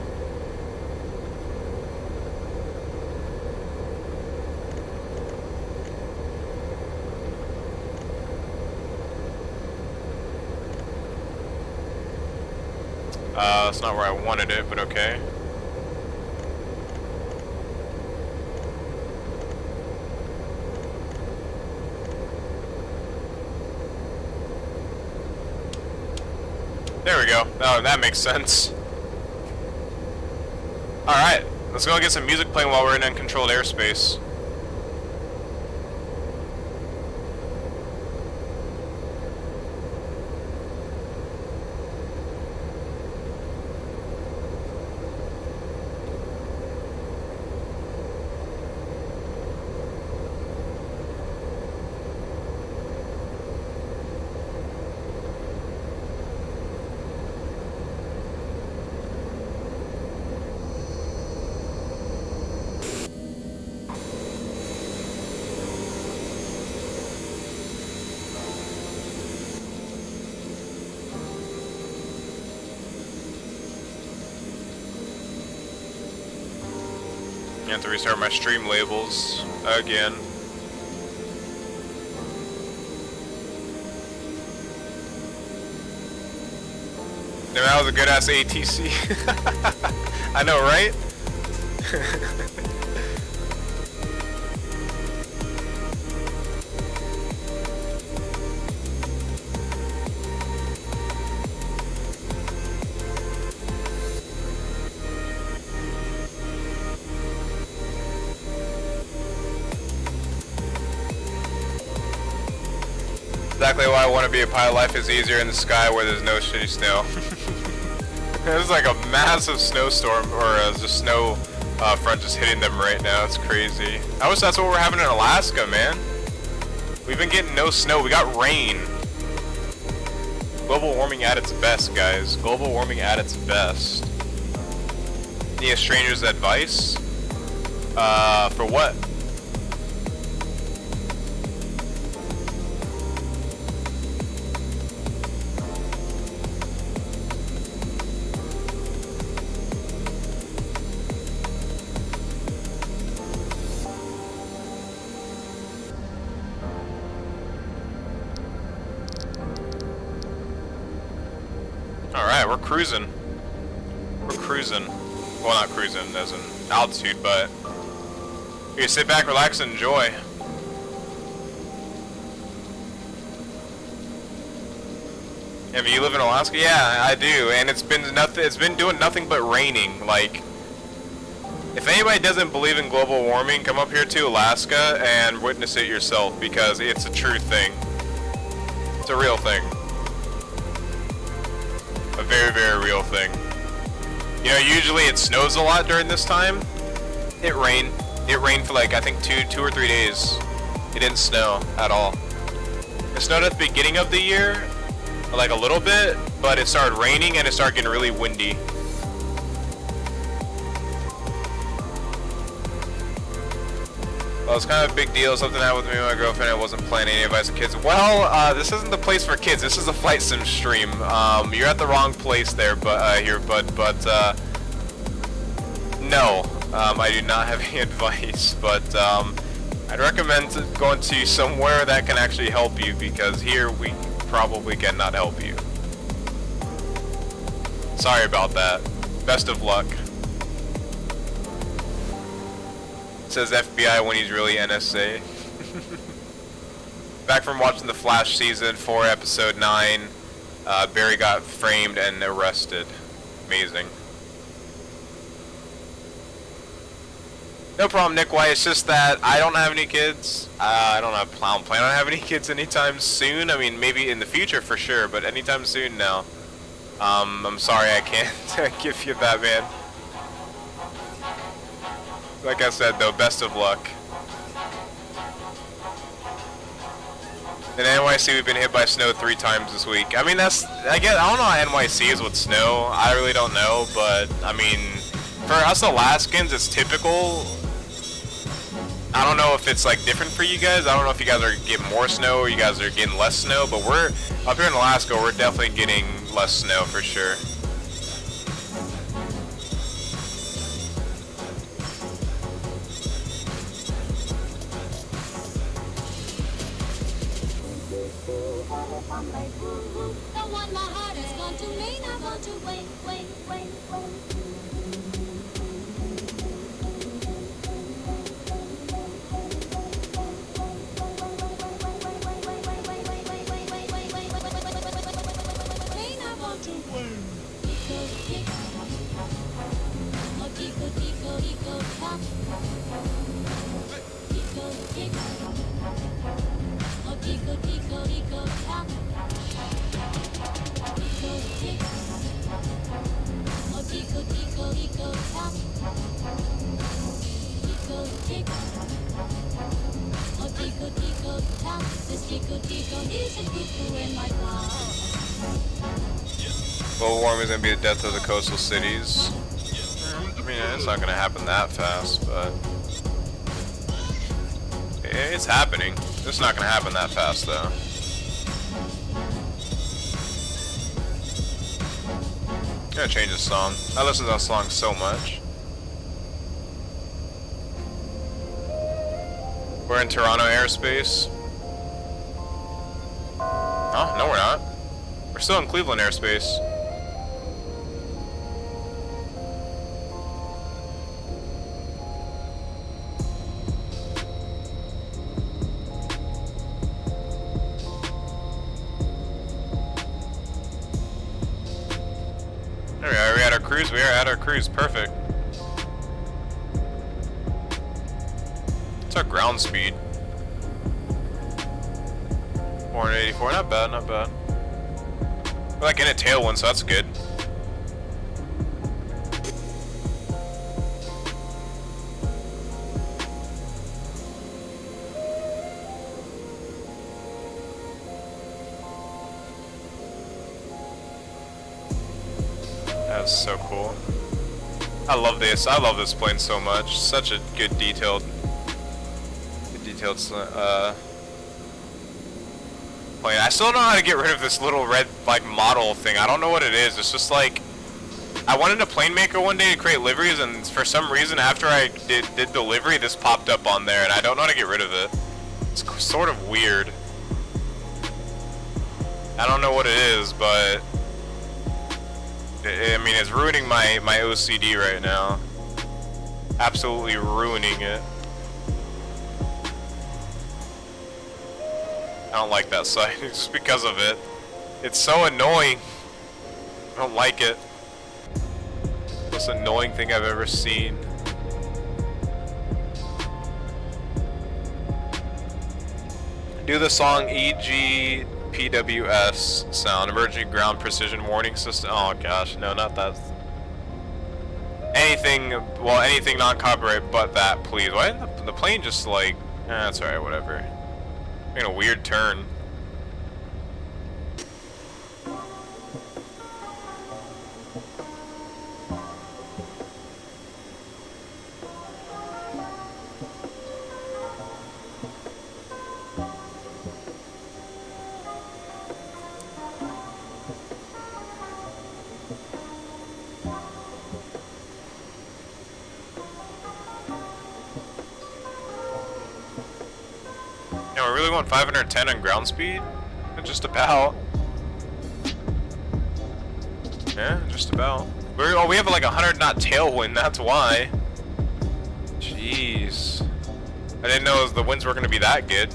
That's not where I wanted it, but okay. There we go. Oh, that makes sense. Alright, let's go and get some music playing while we're in uncontrolled airspace. I have to restart my stream labels again. Damn, that was a good ass ATC. I know, right? Exactly why I want to be a pilot. Life is easier in the sky where there's no shitty snow. There's like a massive snowstorm, or just snow front just hitting them right now. It's crazy. I wish that's what we're having in Alaska, man. We've been getting no snow. We got rain. Global warming at its best, guys. Global warming at its best. Need a stranger's advice? For what? Alright, we're cruising. We're cruising. Well, not cruising as in altitude, but you can sit back, relax, and enjoy. If you live in Alaska, yeah, I do, and it's been nothing. It's been doing nothing but raining. Like, if anybody doesn't believe in global warming, come up here to Alaska and witness it yourself, because it's a true thing. It's a real thing. A very, very real thing. You know, usually it snows a lot during this time. It rained. It rained for like, I think two or 3 days. It didn't snow at all. It snowed at the beginning of the year, like a little bit, but it started raining and it started getting really windy. Well, it's kind of a big deal. Something happened with me and my girlfriend. I wasn't planning any advice to kids. Well, this isn't the place for kids. This is a flight sim stream. You're at the wrong place there, but no, I do not have any advice. But I'd recommend going to somewhere that can actually help you, because here we probably cannot help you. Sorry about that. Best of luck. Says FBI when he's really NSA. Back from watching The Flash season 4 episode 9, Barry got framed and arrested. Amazing. No problem, Nick White. It's just that I don't have any kids. I don't plan on having any kids anytime soon. I mean, maybe in the future for sure, but anytime soon now. I'm sorry I can't give you that, man. Like I said, though, best of luck. In NYC, we've been hit by snow 3 times this week. I mean, I don't know how NYC is with snow. I really don't know, but, I mean, for us Alaskans, it's typical. I don't know if it's, like, different for you guys. I don't know if you guys are getting more snow or you guys are getting less snow, but we're, up here in Alaska, we're definitely getting less snow for sure. Global warming is going to be the death of the coastal cities. I mean, it's not going to happen that fast, but it's happening. It's not going to happen that fast, though. I'm going to change this song. I listen to that song so much. We're in Toronto airspace. Oh, no we're not. We're still in Cleveland airspace. There we are. Are we at our cruise? We are at our cruise. Perfect. What's our ground speed? 484, not bad, not bad. We're like in a tailwind, so that's good. That's so cool. I love this. I love this plane so much. Such a good detailed plane. I still don't know how to get rid of this little red like model thing. I don't know what it is. It's just like I wanted a plane maker one day to create liveries, and for some reason after I did the livery, this popped up on there, and I don't know how to get rid of it. It's sort of weird. I don't know what it is, but I mean, it's ruining my OCD right now. Absolutely ruining it. I don't like that sight just because of it. It's so annoying. I don't like it. Most annoying thing I've ever seen. Do the song EGPWS sound, emergency ground precision warning system. Oh gosh, no, not that. Anything, well, anything non-copyright but that, please. Why didn't the plane just like, that's alright, whatever. Making a weird turn. Yeah, we really want 510 on ground speed? Just about. Yeah, just about. Oh, we have like 100 knot tailwind, that's why. Jeez. I didn't know the winds were going to be that good.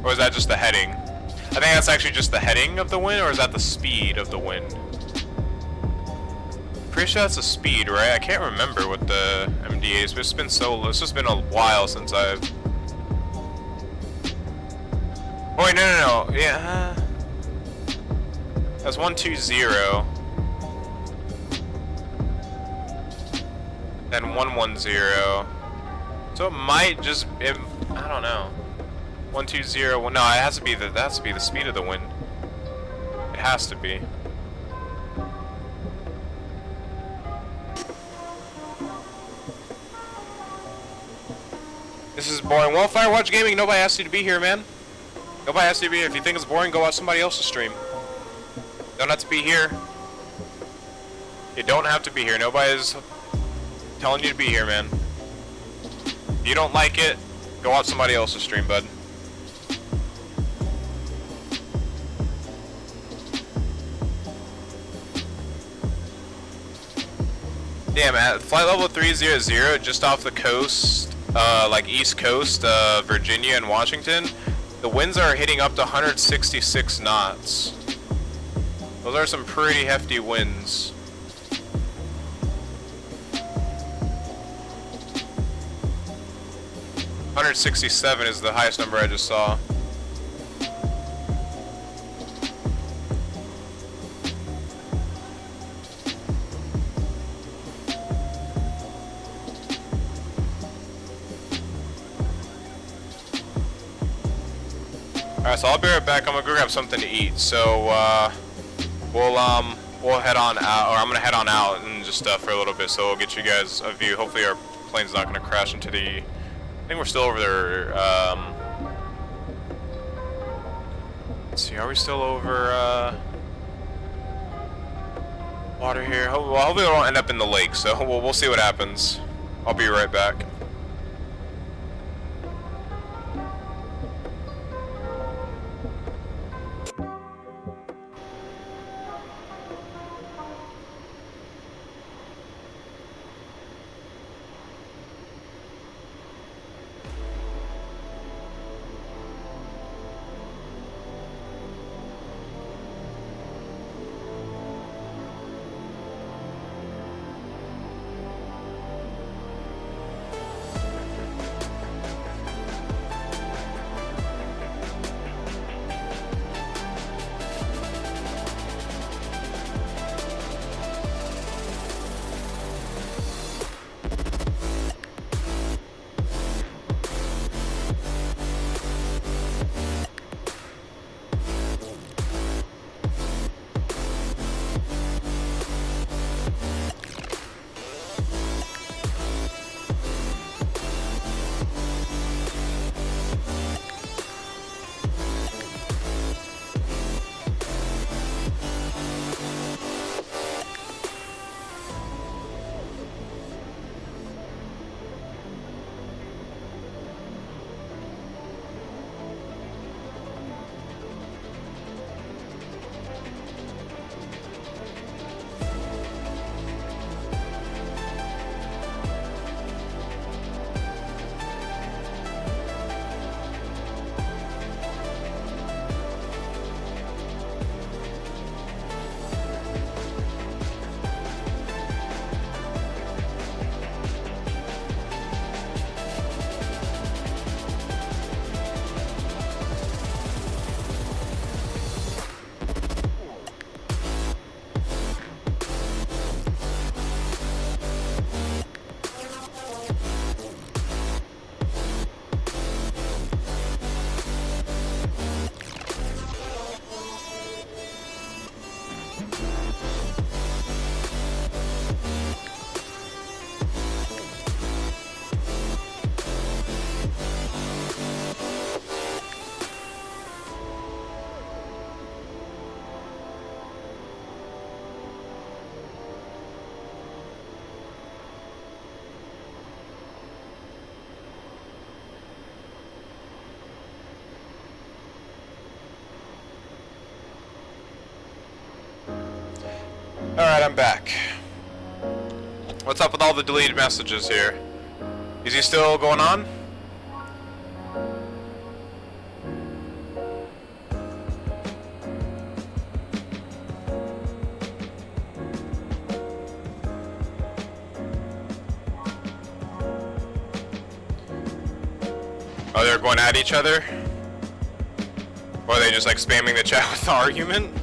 Or is that just the heading? I think that's actually just the heading of the wind, or is that the speed of the wind? Pretty sure that's the speed, right? I can't remember what the MD80 is, but it's been so, it's just been a while since I've... Oh wait, no, yeah. That's 120. Then 110. So it might just, I don't know. 120. Well, no, it has to be the speed of the wind. It has to be. This is boring. Well, Firewatch Gaming, nobody asked you to be here, man. Nobody asked you to be here. If you think it's boring, go watch somebody else's stream. Don't have to be here. You don't have to be here. Nobody's telling you to be here, man. If you don't like it, go watch somebody else's stream, bud. Damn, at flight level 300, just off the coast, like East Coast, Virginia and Washington, the winds are hitting up to 166 knots. Those are some pretty hefty winds. $167 is the highest number I just saw. Alright, so I'll be right back. I'm gonna go grab something to eat. So we'll head on out, or I'm gonna head on out and just for a little bit, so we'll get you guys a view. Hopefully our plane's not gonna crash into the. I think we're still over there. Let's see, are we still over water here? Well, hopefully we won't end up in the lake. So we'll see what happens. I'll be right back. Alright, I'm back. What's up with all the deleted messages here? Is he still going on? Oh, they're going at each other? Or are they just like spamming the chat with the argument?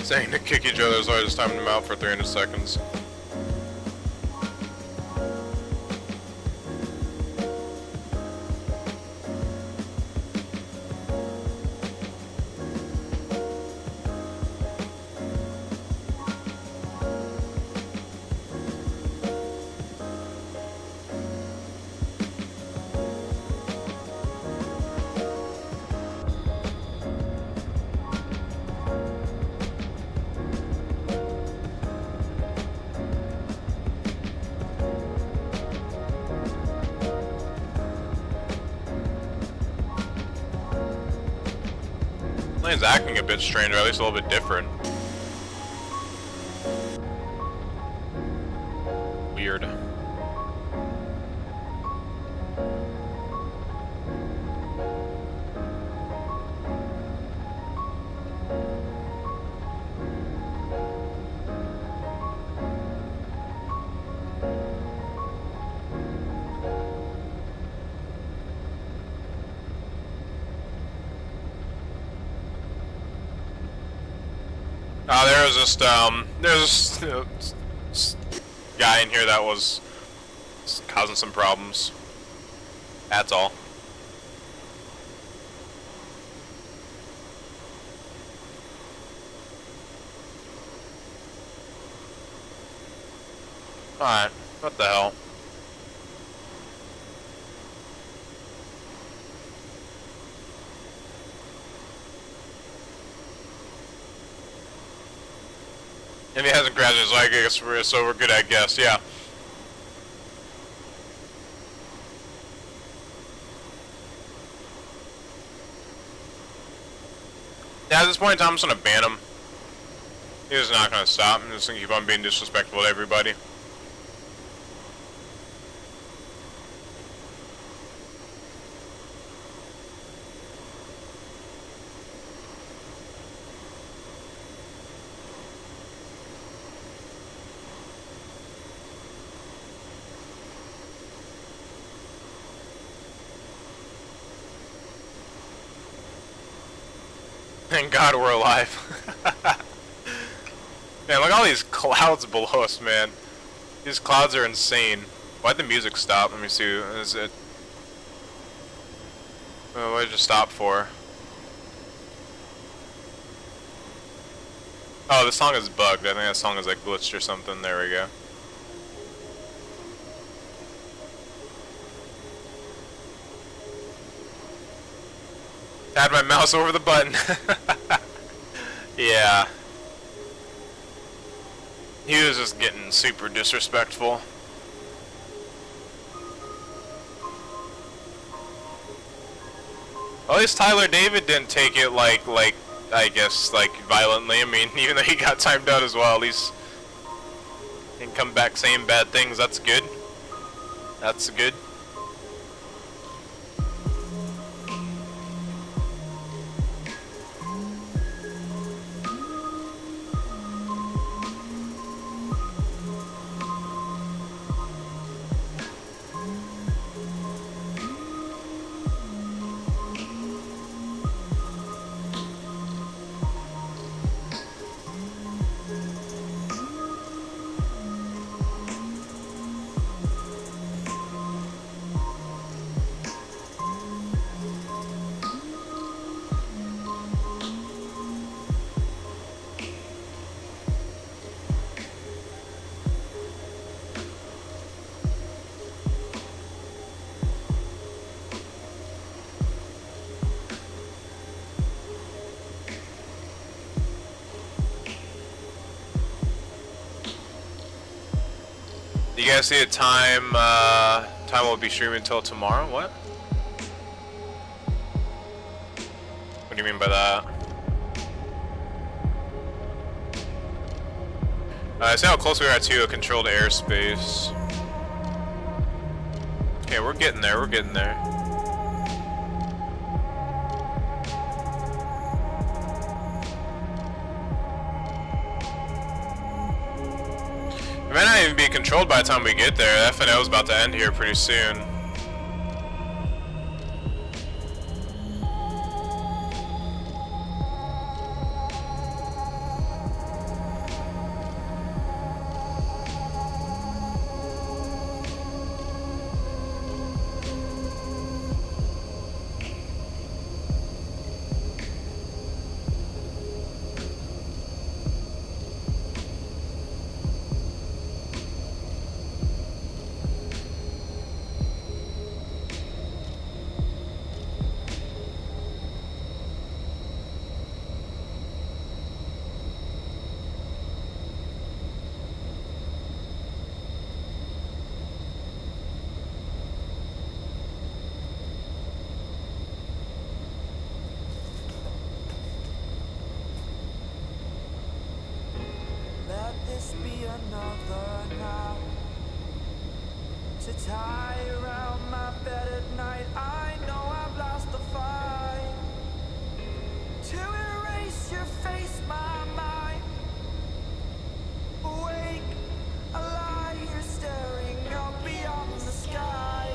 Saying to kick each other, so I just timed them out for 300 seconds. Plane's acting a bit strange, or at least a little bit different. Weird. There's this guy in here that was causing some problems. That's all. Alright, what the hell? If he hasn't graduated, so I guess so we're good, I guess, yeah. Yeah, at this point in time, I'm just gonna ban him. He's not gonna stop. I'm just gonna keep on being disrespectful to everybody. Thank God we're alive. Man, look at all these clouds below us, man. These clouds are insane. Why'd the music stop? Let me see. Is it... what did it just stop for? Oh, the song is bugged. I think that song is like glitched or something. There we go. Had my mouse over the button. Yeah. He was just getting super disrespectful. Well, at least Tyler David didn't take it like I guess like violently. I mean, even though he got timed out as well, at least he didn't come back saying bad things. That's good. That's good. You guys see the time? Time will be streaming until tomorrow. What? What do you mean by that? See how close we are to a controlled airspace. Okay, we're getting there. We're getting there. It might not even be controlled by the time we get there. FNO is about to end here pretty soon. Be another now to tie around my bed at night. I know I've lost the fight to erase your face, my mind. Awake, I lie here staring up beyond the sky.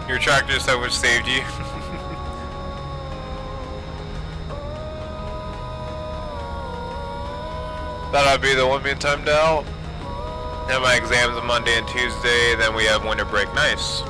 Your tractor so much saved you. Thought I'd be the one being timed out. Have my exams on Monday and Tuesday, then we have winter break. Nice.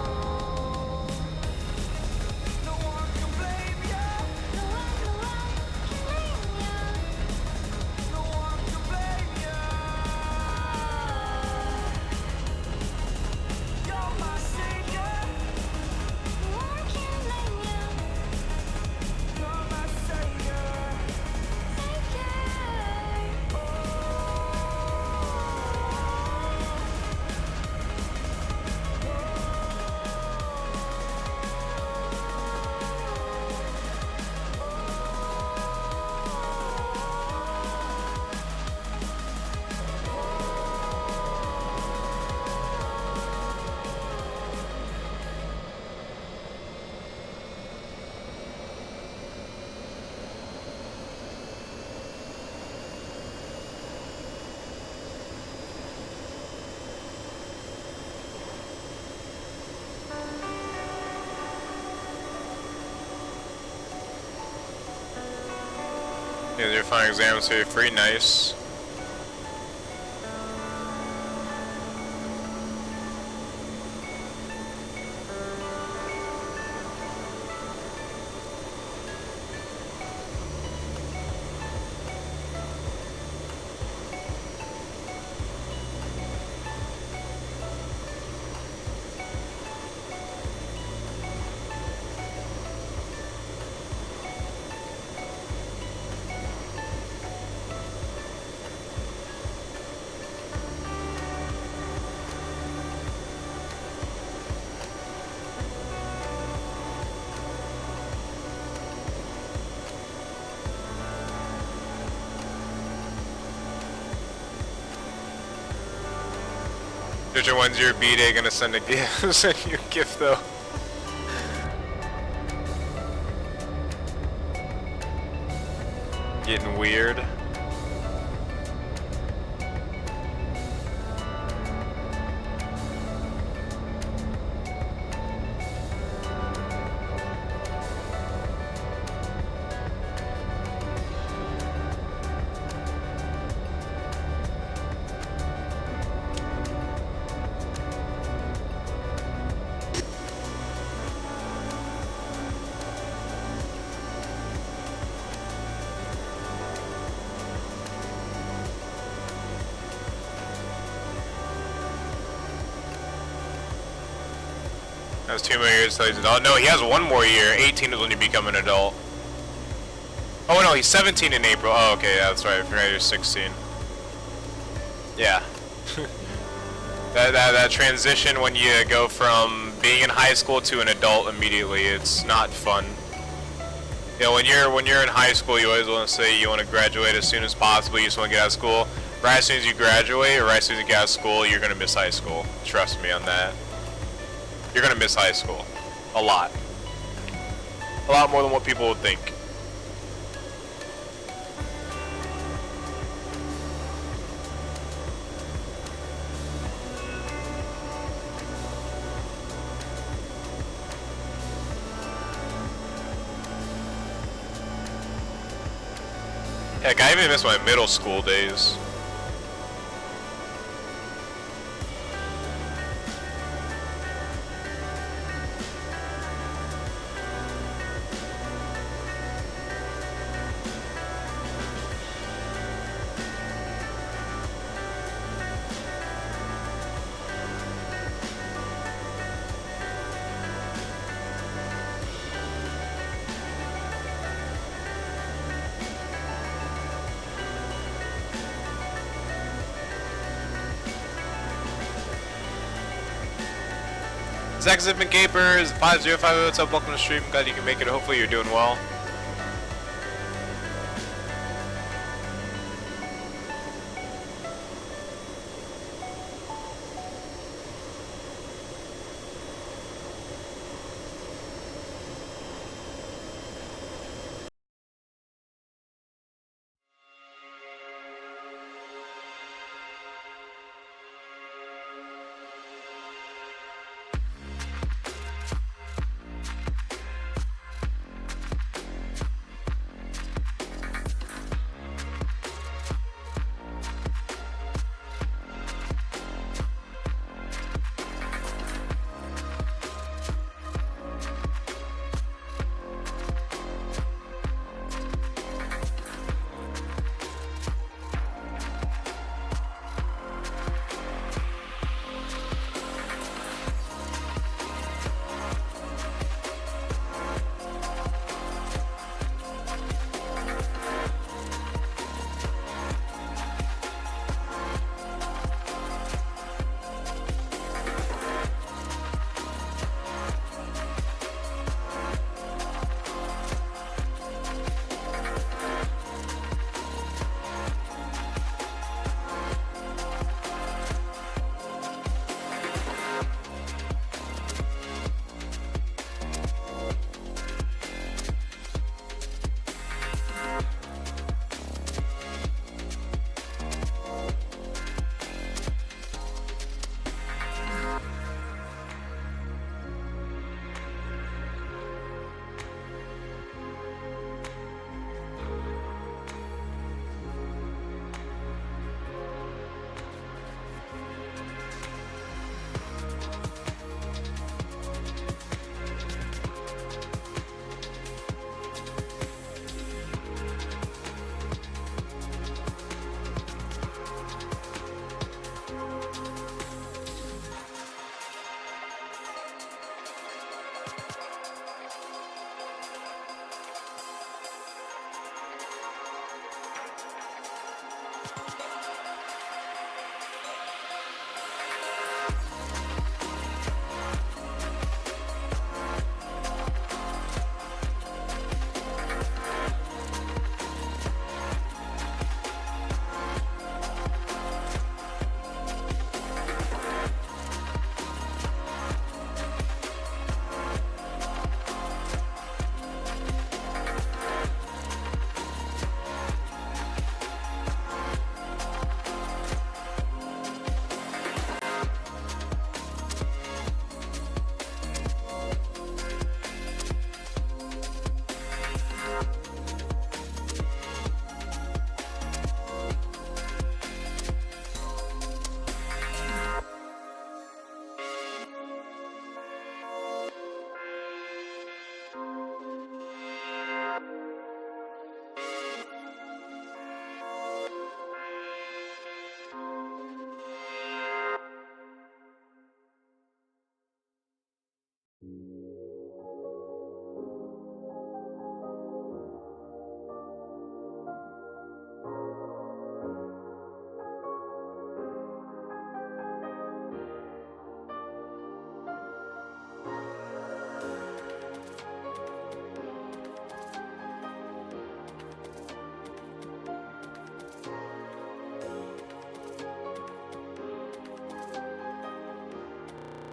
Yeah, your final exams are free. Nice. Richard, when's your B-Day gonna send a gift? Send you a gift though. Getting weird. That was 2 more years till he's an adult. No, he has 1 more year. 18 is when you become an adult. Oh no, he's 17 in April. Oh, okay, yeah, that's right. I forgot you're 16. Yeah. that transition when you go from being in high school to an adult immediately, it's not fun. You know, when you're in high school, you always want to say you want to graduate as soon as possible. You just want to get out of school. Right as soon as you graduate, or right as soon as you get out of school, you're gonna miss high school. Trust me on that. You're gonna miss high school. A lot. A lot more than what people would think. Heck, I even miss my middle school days. Zach Zipman Capers 5050, what's up? Welcome to the stream. Glad you can make it. Hopefully you're doing well.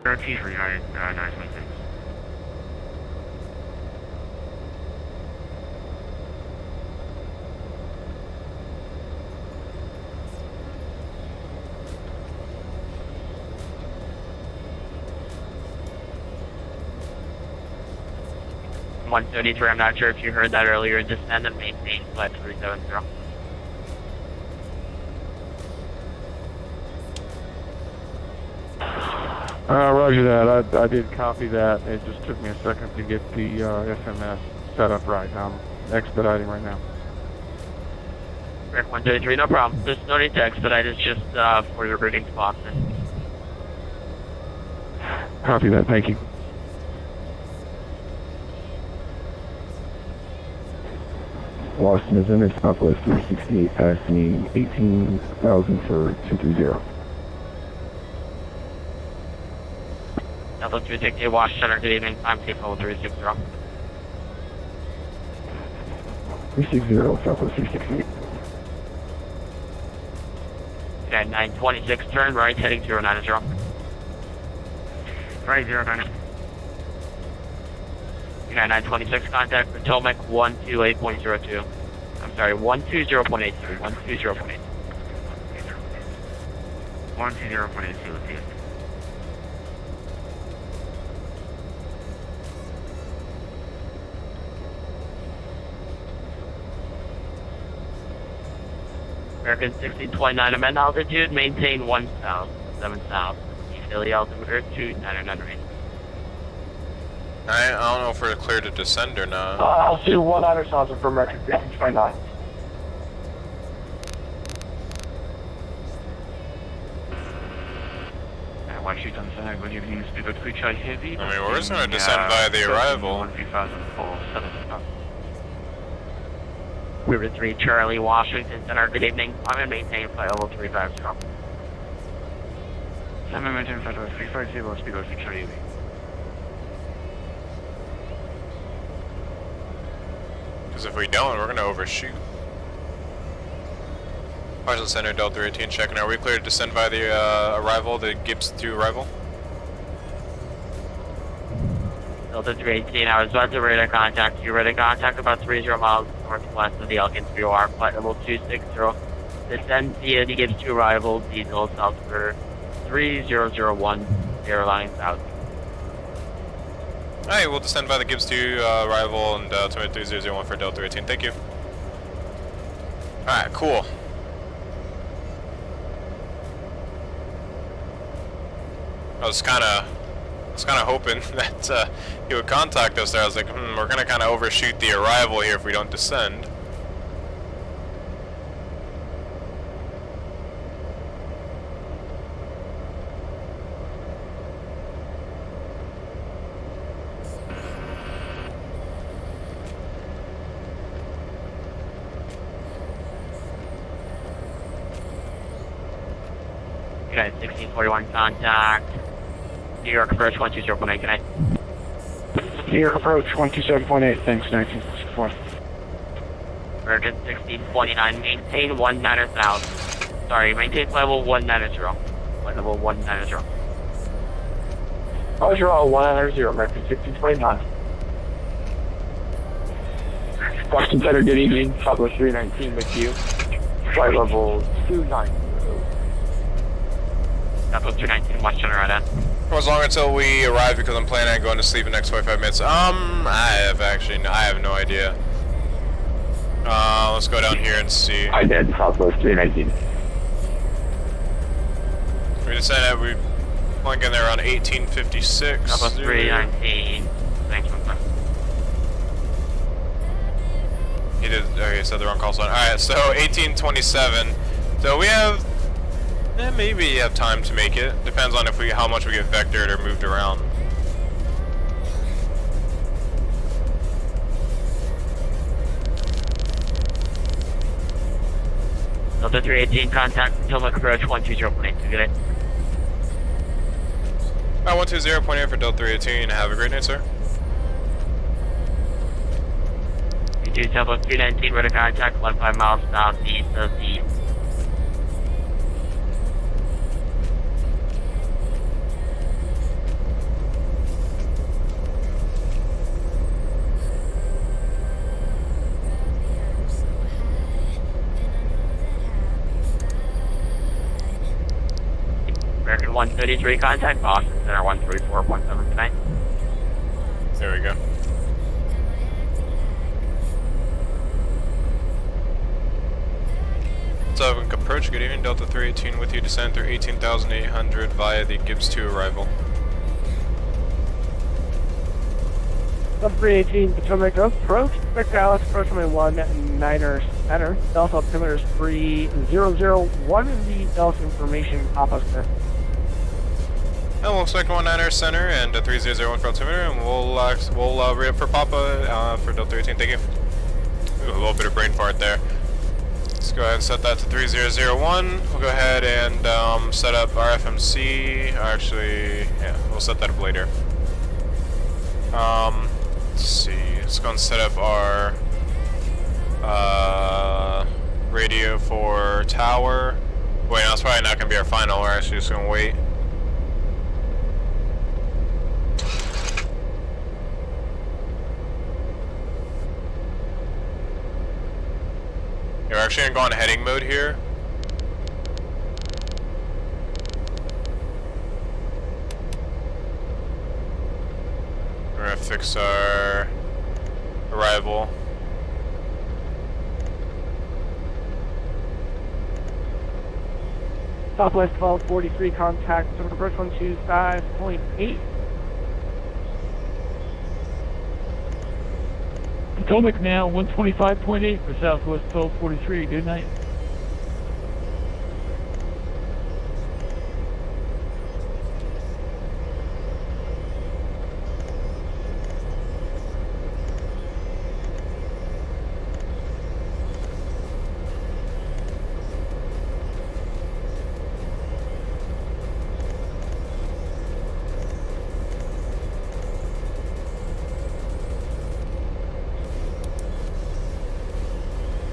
Guarantee for United 926. I'm not sure if you heard that earlier. Descend and maintain flight 370. Roger that. I did copy that. It just took me a second to get the SMS set up right. I'm expediting right now. Correct 133, no problem. There's no need to expedite. It's just for your routing spots. Copy that. Thank you. Boston is in the Southwest 368, passing 18,000 for 230. Southwest 368, Washington, good evening. I'm safe level 360. 360, Southwest 368. Okay, 926, turn right, heading 090. Right, 090. Okay, 926, contact Potomac 128.02. I'm sorry, 120.82. 120.82. 120.82, let's see it. American 1629, amend altitude, maintain 1 south, 7 south. Daily altimeter 2998. I don't know if we're clear to descend or not. I'll see 1 south for American 1629. Washington Center, good evening, speedboat Twitch Heavy. I mean, we're just going to descend via the arrival. River 3, Charlie, Washington Center, good evening. I'm going to maintain flight level 350. I'm going to maintain flight level 350, speedboat Twitch Heavy. Because if we don't, we're going to overshoot. Washington Center, Delta 18, checking. Are we clear to descend by the arrival, the Gibbs 2 arrival? Delta 318, I was about to radar contact you. Radar contact about 30 miles northwest of the Elkins BOR, flight level 260. Descend via the Gibbs 2 arrival, diesel, altimeter 3001, airlines out. Alright, we'll descend by the Gibbs 2 arrival and 23001 for Delta 18. Thank you. Alright, cool. I was kind of hoping that he would contact us there. I was like, we're gonna kind of overshoot the arrival here if we don't descend. Okay, 1641 contact. New York approach 120.8, good night. New York approach 127.8, thanks, 1964. American 1629, maintain 190 south. Sorry, maintain level 190. Flight level 190. Roger, all 190, American 1629. Washington Center, good evening, Southwest 319 with you. Flight level 290. Southwest 219, Washington, right on. For as long until we arrive, because I'm planning on going to sleep in the next 45 minutes. I have no idea. Let's go down here and see. I did, Southwest 319. We decided we want to get there around 1856. Southwest 319, thanks for that. He did, okay, he said the wrong call sign. Alright, so 1827. So we have, maybe have time to make it. Depends on how much we get vectored or moved around. Delta 318, contact Potomac approach 120.8, good night. 120.8 for Delta 318. Have a great night, sir. You do Southwest 319, radar contact 15 miles southeast of the 133 contact Boston Center 134.7 tonight. There we go. So approach, good evening, Delta 318 with you, descend through 18,800 via the Gibbs 2 arrival. Delta 318, Potomac approach, Vic Dallas, approach runway 19er center, Delta altimeter is 3001, the Delta information Papa Center. And we'll expect 19er center and 3001 for altimeter, and we'll read up for Papa for Delta 18, thank you. Ooh, a little bit of brain fart there. Let's go ahead and set that to 3001. We'll go ahead and set up our FMC. Actually, yeah, we'll set that up later. Let's see. Let's go and set up our radio for tower. Wait, no, that's probably not going to be our final. We're actually just going to wait. We're actually going to go on heading mode here. We're going to fix our arrival. Southwest 1243 contact, approach 125.8. Potomac now 125.8 for Southwest 1243. Good night.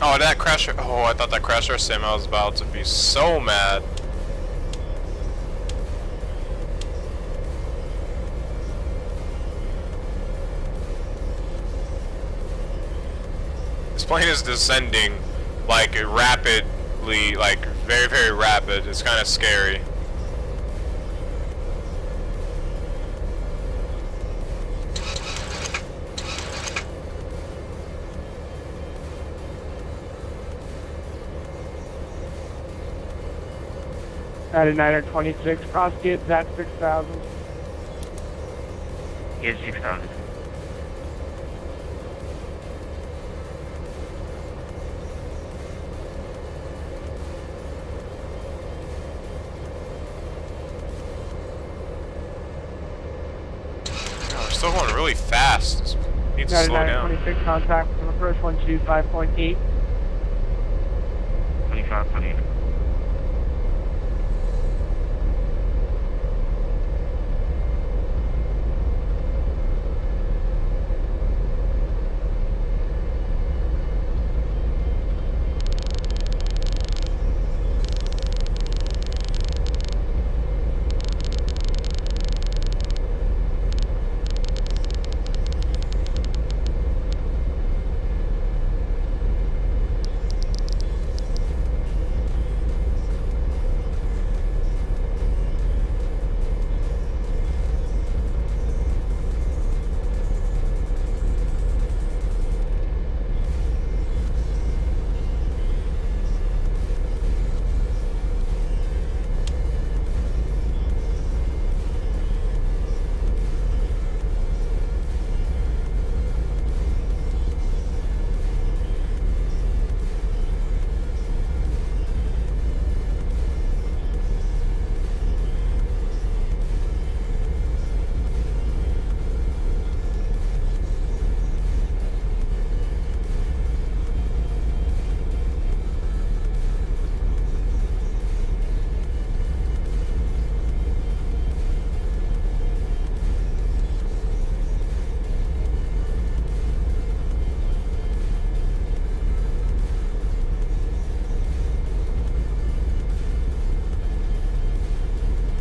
Oh, that crasher. Oh, I thought that crashed our sim. I was about to be so mad. This plane is descending like rapidly, like very, very rapid. It's kind of scary. At 926, cross kids at 6,000. Is 6,000. We're still going really fast. Needs to slow down. 926 contact from approach 125.8. 25.8.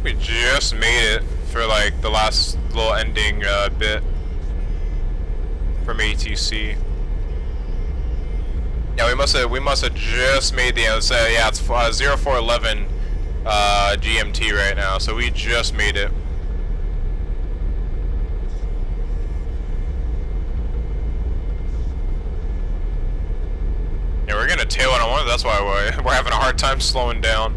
We just made it for like the last little ending bit from ATC. Yeah, we must have just made the yeah, it's 0411 GMT right now, so we just made it. Yeah, we're gonna tail it on one. That's why we're having a hard time slowing down.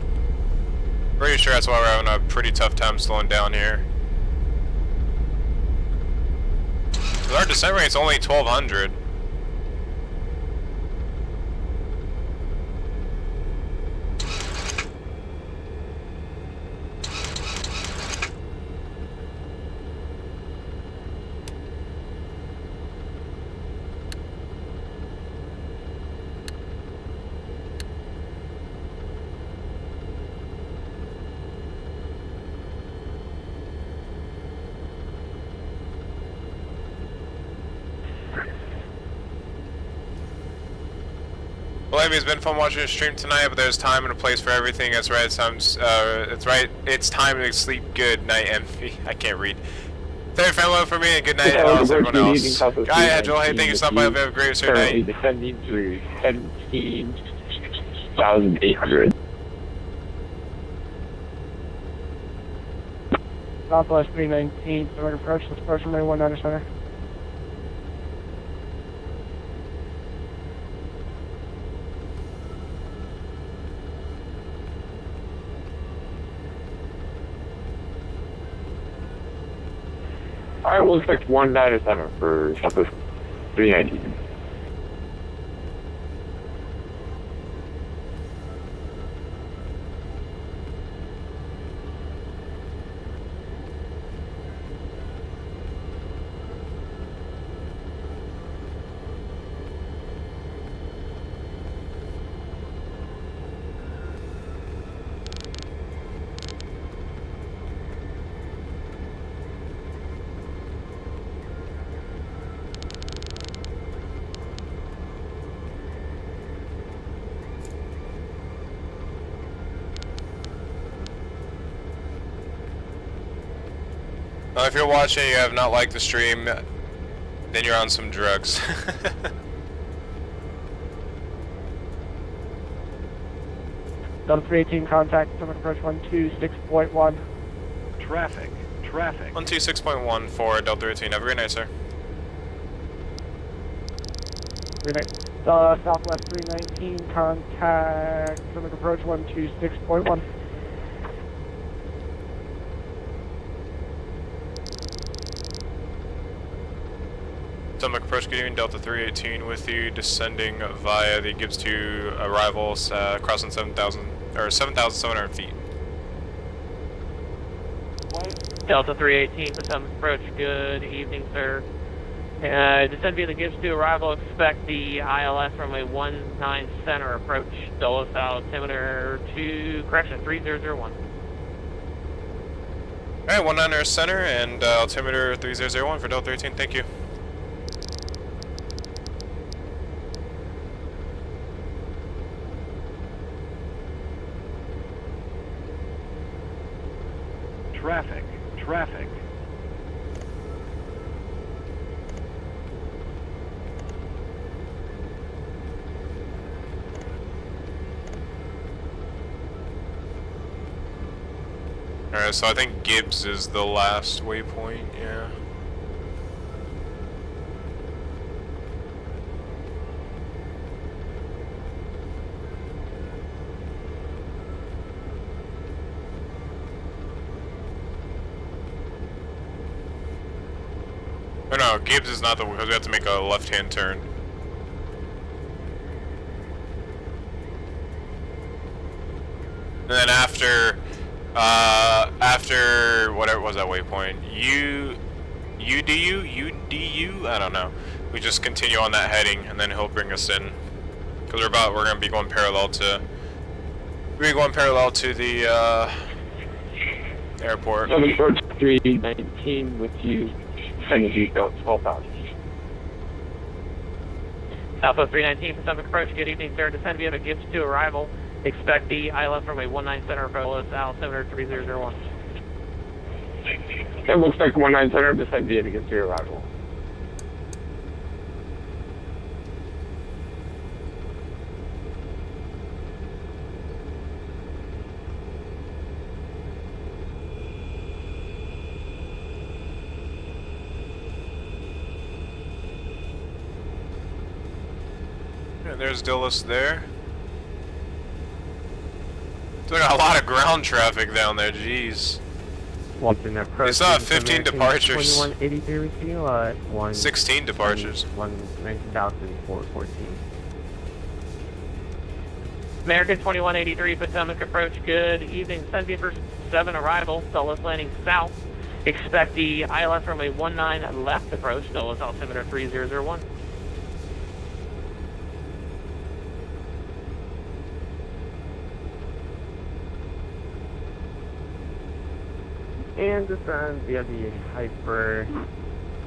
Pretty sure that's why we're having a pretty tough time slowing down here. Cause our descent rate's only 1200. Well, it's been fun watching the stream tonight, but there's time and a place for everything. That's right. It's time to sleep. Good night, MV. I can't read. Thank you for me, and good night, everyone else. Guy, Joel, hey, thank you so much. Have a great rest of your night. Descending to 17,800. Southwest 319, direct approach, let's approach from 19 center. Alright, we'll expect 197 for Southwest 319. If you're watching and you have not liked the stream, then you're on some drugs. Delta 318 contact, summit approach 126.1. Traffic. 126.1 for Delta 13. Have a great night, sir. Great night. Southwest 319 contact, summit approach 126.1. Stomach approach, good evening, Delta 318 with you, descending via the Gibbs 2 arrivals, crossing 7,700 feet. Delta 318 for Stomach approach, good evening, sir. Descend via the Gibbs 2 arrival, expect the ILS from a 19 center approach, Dulles altimeter 3001. Alright, 19er center and altimeter 3001 for Delta 13, thank you. Traffic. Alright, so I think Gibbs is the last waypoint, yeah. Oh no, Gibbs is not the one because we have to make a left-hand turn. And then after whatever was that waypoint, UDU, I don't know. We just continue on that heading, and then he'll bring us in because we're gonna be going parallel to the airport. Southern approach 319 with you. Sending you 12,000. Southwest 319 for Suffolk approach, good evening, sir. Descend via the Gibbs 2 arrival. Expect the ILS from a 19 center approach, altimeter 3001. It looks like 19 center, descend via the Gibbs 2 arrival. there's Dillis there. So we got a lot of ground traffic down there, jeez. They still have 15 departures. 16 departures. 19,414. American 2183 Potomac approach, good evening. Sunday for 7 arrival, Dulles landing south. Expect the ILS from a 19 left approach, Dulles altimeter 3001. And descend via the Hyper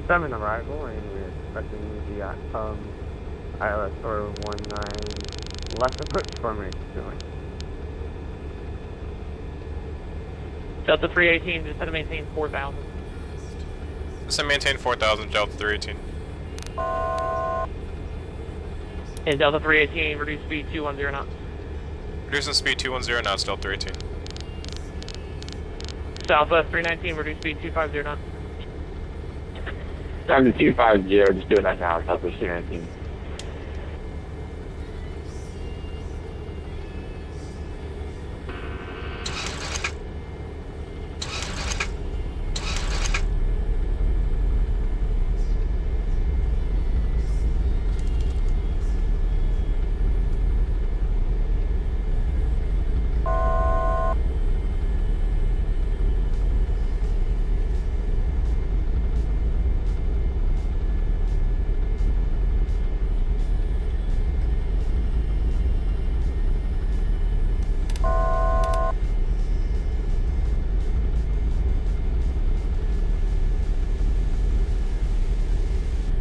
7 arrival, and we're expecting the ILS or 19 left approach formation doing. Delta 318, just had to maintain 4,000. Just maintain 4,000, Delta 318. And Delta 318, reduce speed 210 knots. Reducing speed 210 knots, Delta 318. Southwest 319, reduce speed 250 knots. Down to 250, just doing that now, Southwest 319.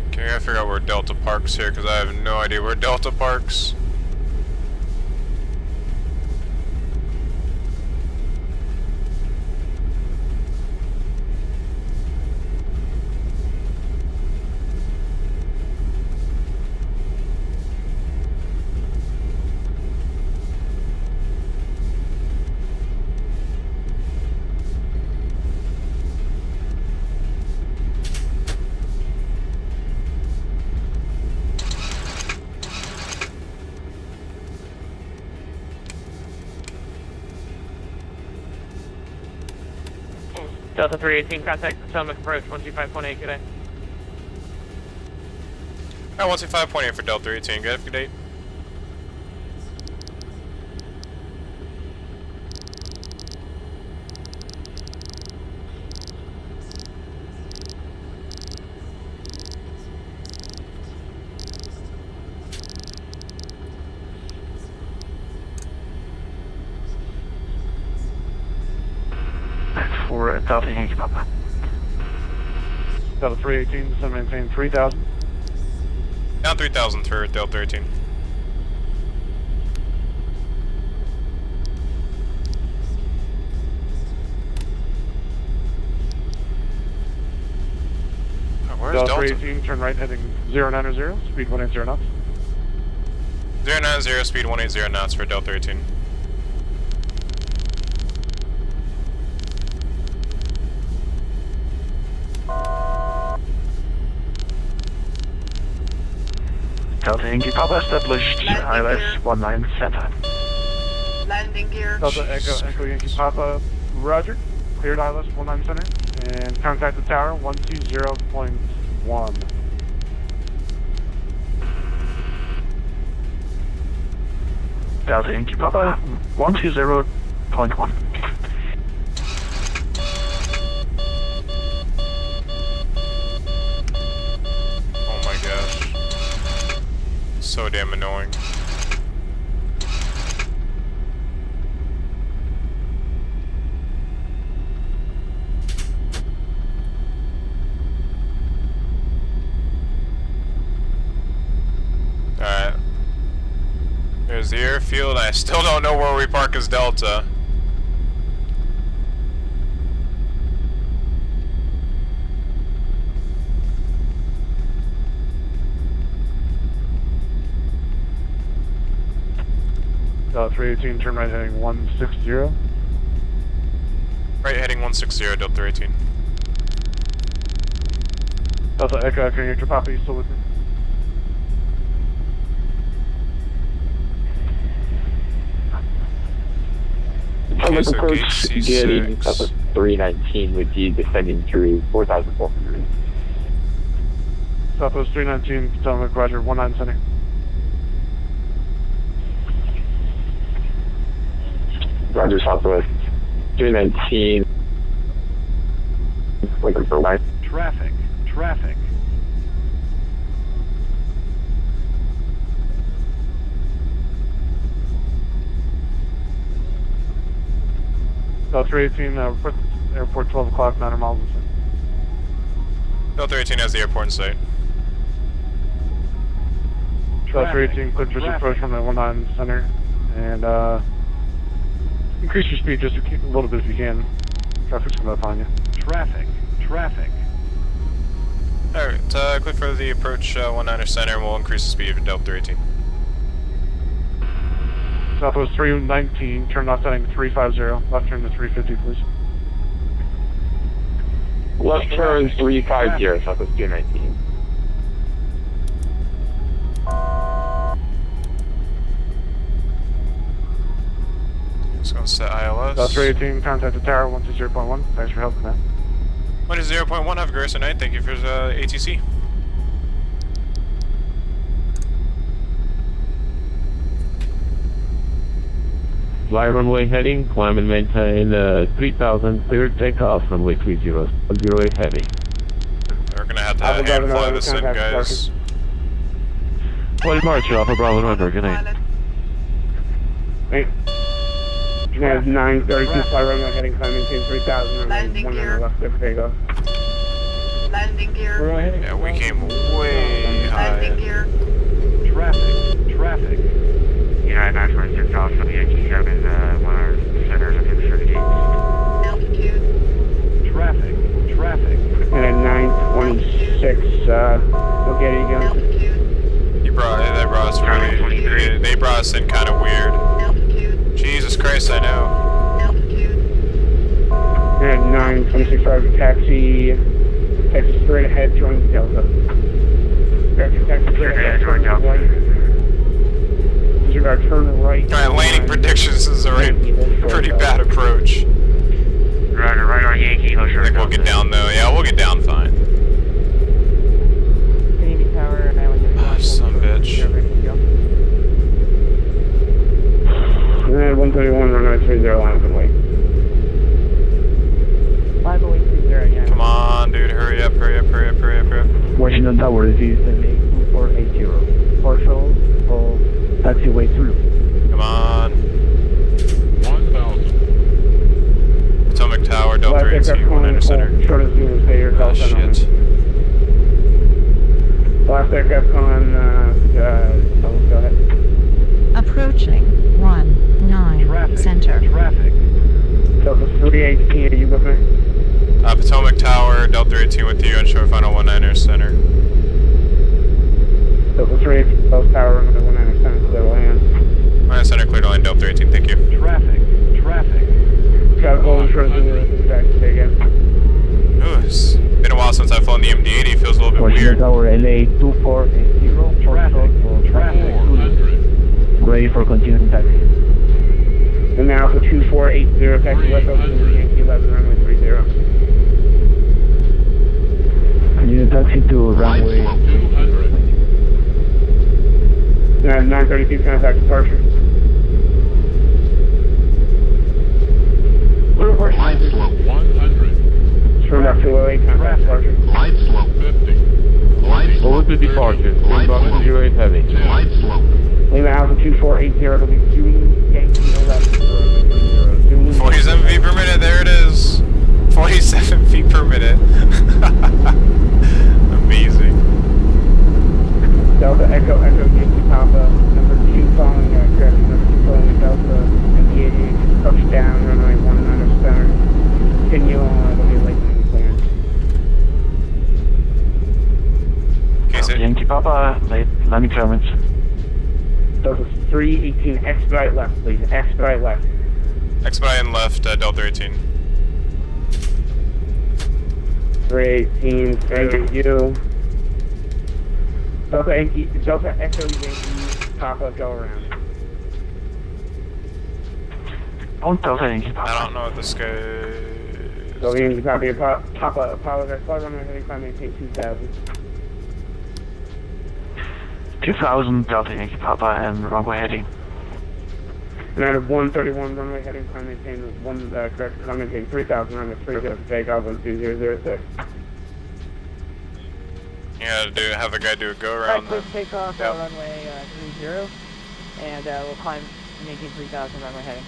Okay, I gotta figure out where Delta parks here, because I have no idea where Delta parks. Delta 318, contact Potomac approach 125.8, good day. Alright, 125.8 for Delta 318, good date. For Delta Yankee Papa. Delta 318, descend maintain 3,000. Down 3,000 for Delta 318. Where's Delta Delta? 318, turn right heading 090, speed 180 knots. 090, speed 180 knots for Delta 318. Delta Yankee Papa established ILS 197. Landing gear. Delta Echo Yankee Papa, roger. Cleared ILS 19 center. And contact the tower 120.1. Delta Yankee Papa 120.1. Oh my gosh. So damn annoying. Alright. There's the airfield. I still don't know where we park as Delta. Delta 318, turn right heading 160. Right heading 160, Delta 318. Delta Echo Yankee Papa, you still with me? Tarmac so approach, gate getting C6. Southwest 319 with you descending through 4,400. Southwest 319, Potomac, Roger, 19 center. Roger, Southwest 319. Looking for light. Traffic. South 318, airport 12 o'clock, 900 miles in sight. Delta 18 has the airport in sight. South 318, clear visual approach from the 19 center, and increase your speed just a little bit if you can. Traffic's coming up on you. Traffic. Alright, clear for the approach 19er center, and we'll increase the speed of Delta 18. Southwest 319, turn left heading 350, left turn to 350, please. Left turn 350, Southwest 319. Just gonna set ILS. South 318, contact the tower, 120.1. Thanks for helping that. 120.1, have a great night. Thank you for ATC. Fly runway heading, climb and maintain 3,000, clear takeoff, runway 30, 0 heavy. We're gonna have to hand fly this in, guys. Well, March, Alpha Bravo November, good night. Wait. United 932, fly runway heading, climb maintain 3,000, runway 19 left, clear for takeoff. Landing gear. Yeah, we came way high. Landing gear. Traffic. United 926 Alpha, the Yankee 7 is 1 center looking for the gate. Altitude. Traffic. And at 926, located again. Altitude. They brought us really, they brought us in kind of weird. Altitude. Jesus Christ, I know. Altitude. And at 926, taxi straight ahead, join Delta. Taxi straight ahead, join Delta. Disregard, turn right. Alright, landing predictions is a pretty bad approach. Roger, right on Yankee, I think we'll get down though. Yeah, we'll get down fine. Tower, Son of a bitch. And then 131, runway 30, line up and wait. 50830, yeah. Come on, dude, hurry up. Washington Tower is descending 2480. Partial, full, taxiway through. Come on. 1,000. Potomac Tower, Delta 18, 19 center. Shortest Zulu, stay here, Oh, shit. Last aircraft calling, go ahead. Approaching 19 center. Delta 318, are you with me? Potomac Tower, Delta 18 with you, ensure final 19er center. Delta 318, Delta Tower, runway 19er center, clear to land. 19 center, clear to land, Delta 18, thank you. Traffic. Got a golden shortest Zulu, back to again. Ooh, it's been a while since I've flown the MD80, it feels a little bit weird. Tower LA 2480. Traffic. Ready for continuing taxi. And now for 2480, taxi left over to Yankee 11, runway 30. Continue taxi to runway 932, contact departure. Light slope 100. Turn up 208, contact departure. Light slope 50. Light slope Forward to departure, Light Box slope 08 heavy. Light slope. Lima Alpha 2480, it'll be Zulu Yankee 11. 47 feet per minute, there it is. 47 feet per minute. Amazing. Delta Echo Yankee Papa, number 2 following aircraft, number 2 following Delta MD80, touchdown, runway 19 center. Continue on, it'll be late landing clearance. Okay, so Yankee Papa, late landing clearance. Delta 318, expedite left, please, expedite left. expedite and left, Delta 18. 318, thank you. Delta Echo Yankee Papa, go around. Delta Yankee Papa. I don't know what this guy is. Delta Yankee Papa, apologize. Flight runway heading climb maintain 2000. 2000 Delta Yankee Papa and runway heading. And out of 131 runway heading climb maintain correct, climb maintain 3000 runway 30 for takeoff on 2006. You gotta have the guy do a go around. Clear takeoff on runway 30, and we'll climb maintain 3000 runway heading.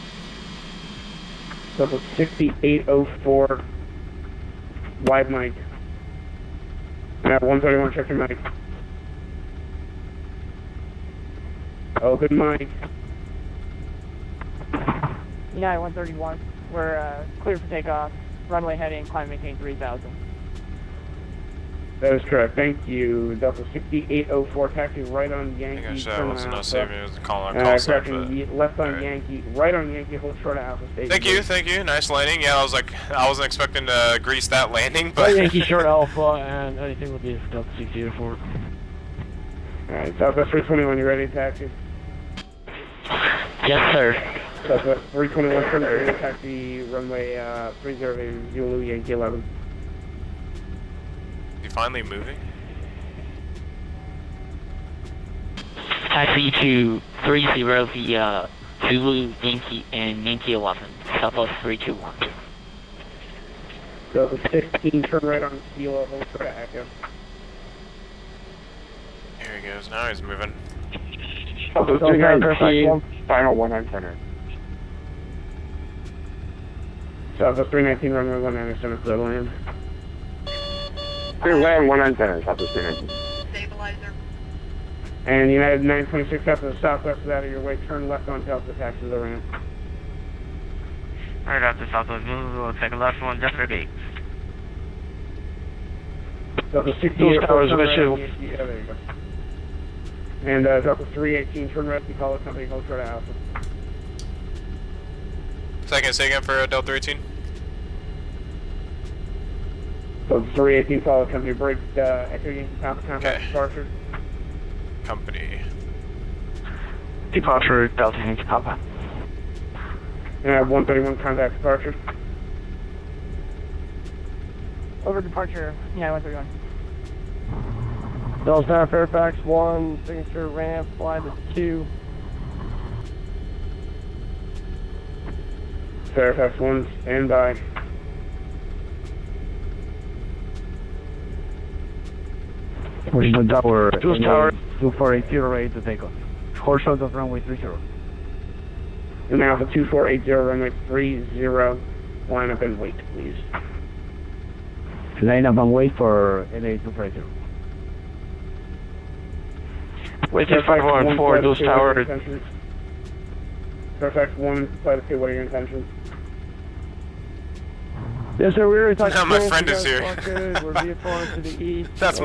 Level 6804, wide mic. And at 131, check your mic. Open mic. United 131, we're clear for takeoff, runway heading, climb maintain 3000. That is correct, thank you. Delta 6804, taxi right on Yankee. I think I wasn't no saving, it was a call sign, but... left on Yankee, right on Yankee, hold short of Alpha Station. Thank you, nice landing. Yeah, I wasn't expecting to grease that landing, but... Yankee short Alpha, and anything will be for Delta 6804. Alright, Southwest 321, you ready to taxi? Yes, sir. Southwest 321, turn to taxi, runway 30 Zulu, Yankee 11. Is he finally moving? Taxi to 30 via Zulu, Yankee, and Yankee 11, Southwest 321. Delta 16, turn right on Kilo, hold short of Echo. Here he goes, now he's moving. Final 1 center. Southwest 319, runway 19, center, clear land. Clear land, 19 center, Southwest 319. Stabilizer. And United 926 after the southwest is out of your way, turn left on Delta, taxi to the ramp. Right after Southwest, we'll take a left one, just for gate. Delta 68, Those towers, turn right Mission. on Yankee, there you go. And Delta 318, turn right, you call the company, hold short of Alpha. Say again for Delta 18. Delta 318, follow the company, break, Echo Yankee, contact departure. Company. Departure Delta Yankee Papa. And I have 131, contact departure. Over departure, United 131. Delta Fairfax 1, signature ramp, fly to 2. Fairfax 1, stand by. Original tower. Juice tower. 2480 ready to take off. Hold short of runway 30. And now for 2480, runway 30, line up and wait, please. Line up and wait for LA 250. Wait till 514, Juice tower. Fairfax 1, fly to 2, what are your intentions? Yes, sir, we already talked to My friend is here. We're VFR to the east. That's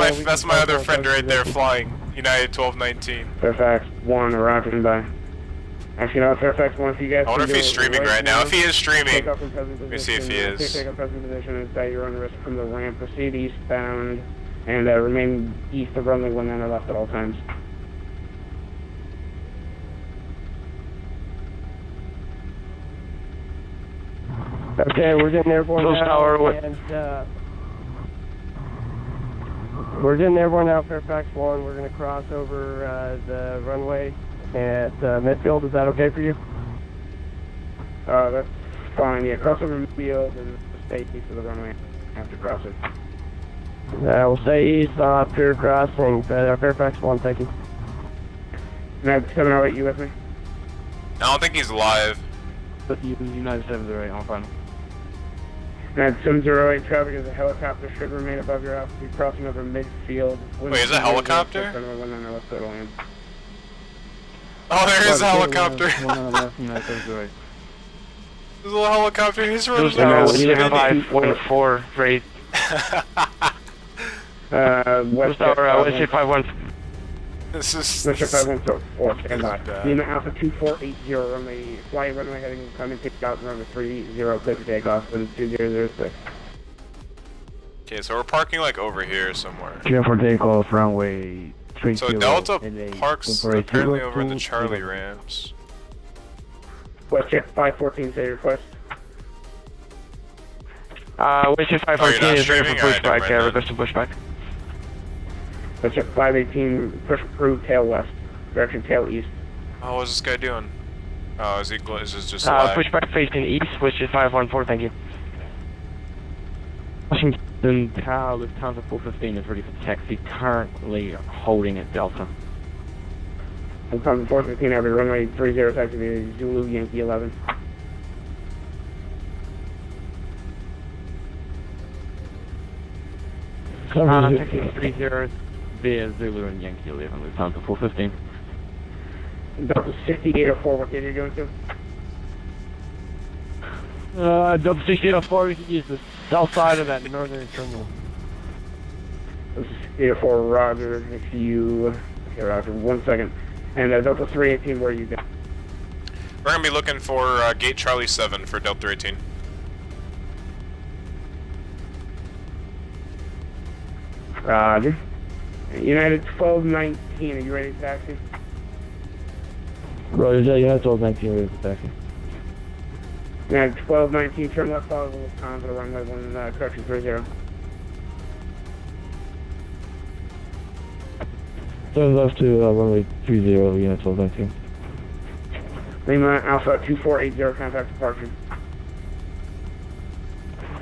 my other friend right there flying. United 1219. Fairfax 1, arriving by. Actually, no, Fairfax 1, if you guys I wonder if he's streaming right now. If he is streaming, take off from present let me see if he position. is. Take off present position is at your own risk from the ramp. Proceed eastbound and remain east of runway 19 or left at all times. Okay, we're getting airborne Juice now, tower, and we're getting airborne now, Fairfax 1. We're going to cross over the runway at midfield. Is that okay for you? That's fine, yeah. Cross over midfield and stay east of the runway after crossing. We'll stay east, pure crossing. Fairfax 1, thank you. And I have 708, you with me? I don't think he's live. United 70 right on final. And at 708, traffic is a helicopter should remain above your altitude, crossing over midfield. Wait, is it a helicopter? Oh, Oh, there is a helicopter. One on the left, United 70 right. There's a little helicopter. He's running Juice tower, around. 514, ready. West tower, West 51. This is... West 514, stand by. Lima Alpha 2480, runway, flight runway heading, coming take out runway 30, clear for takeoff for the 2006. Okay, so we're parking like over here somewhere. Clear for takeoff, runway 30. So Delta parks apparently over in the Charlie ramps. WestJet 514, say your request. WestJet 514 is ready for streaming? Alright, pushback, never mind requesting pushback. WestJet 518, push approved, tail west. Direction tail east. Oh, what's this guy doing? Oh, is this just a lag? Pushback facing east, WestJet 514, thank you. Washington Tower, Lufthansa 415 is ready for taxi, currently holding at Delta. Lufthansa 415, Avid runway 30, taxi to Zulu, Yankee 11. Taxi 30 via Zulu and Yankee 11, Lufthansa 415. Delta 6804, what gate are you going to? Delta 6804, we can use the south side of that northern terminal. Delta 6804, roger, if you... Okay, roger, 1 second. And Delta 318, where are you going? We're going to be looking for gate Charlie 7 for Delta 18. Roger. United 1219, are you ready to taxi? Roger, United 1219, ready for taxi. United 1219, turn left follow the Lufthansa, runway 1, correction 30. Turn left to runway 30, Unit 1219. Lima Alpha 2480, contact departure.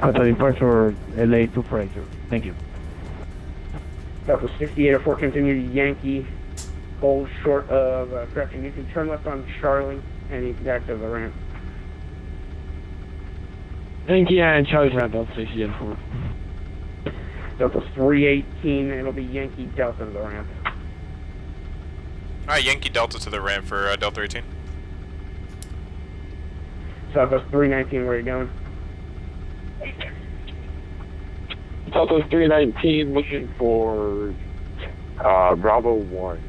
Contact departure LA 2480, thank you. Delta 6804, continue to Yankee, hold short of, correction, you can turn left on Charlie, and you can exit the ramp. Yankee and Charlie around Delta 6804. Delta 318, it'll be Yankee Delta to the ramp. Alright, Yankee Delta to the ramp for Delta 18. Southwest 319, where are you going? Southwest 319, looking for Bravo 1.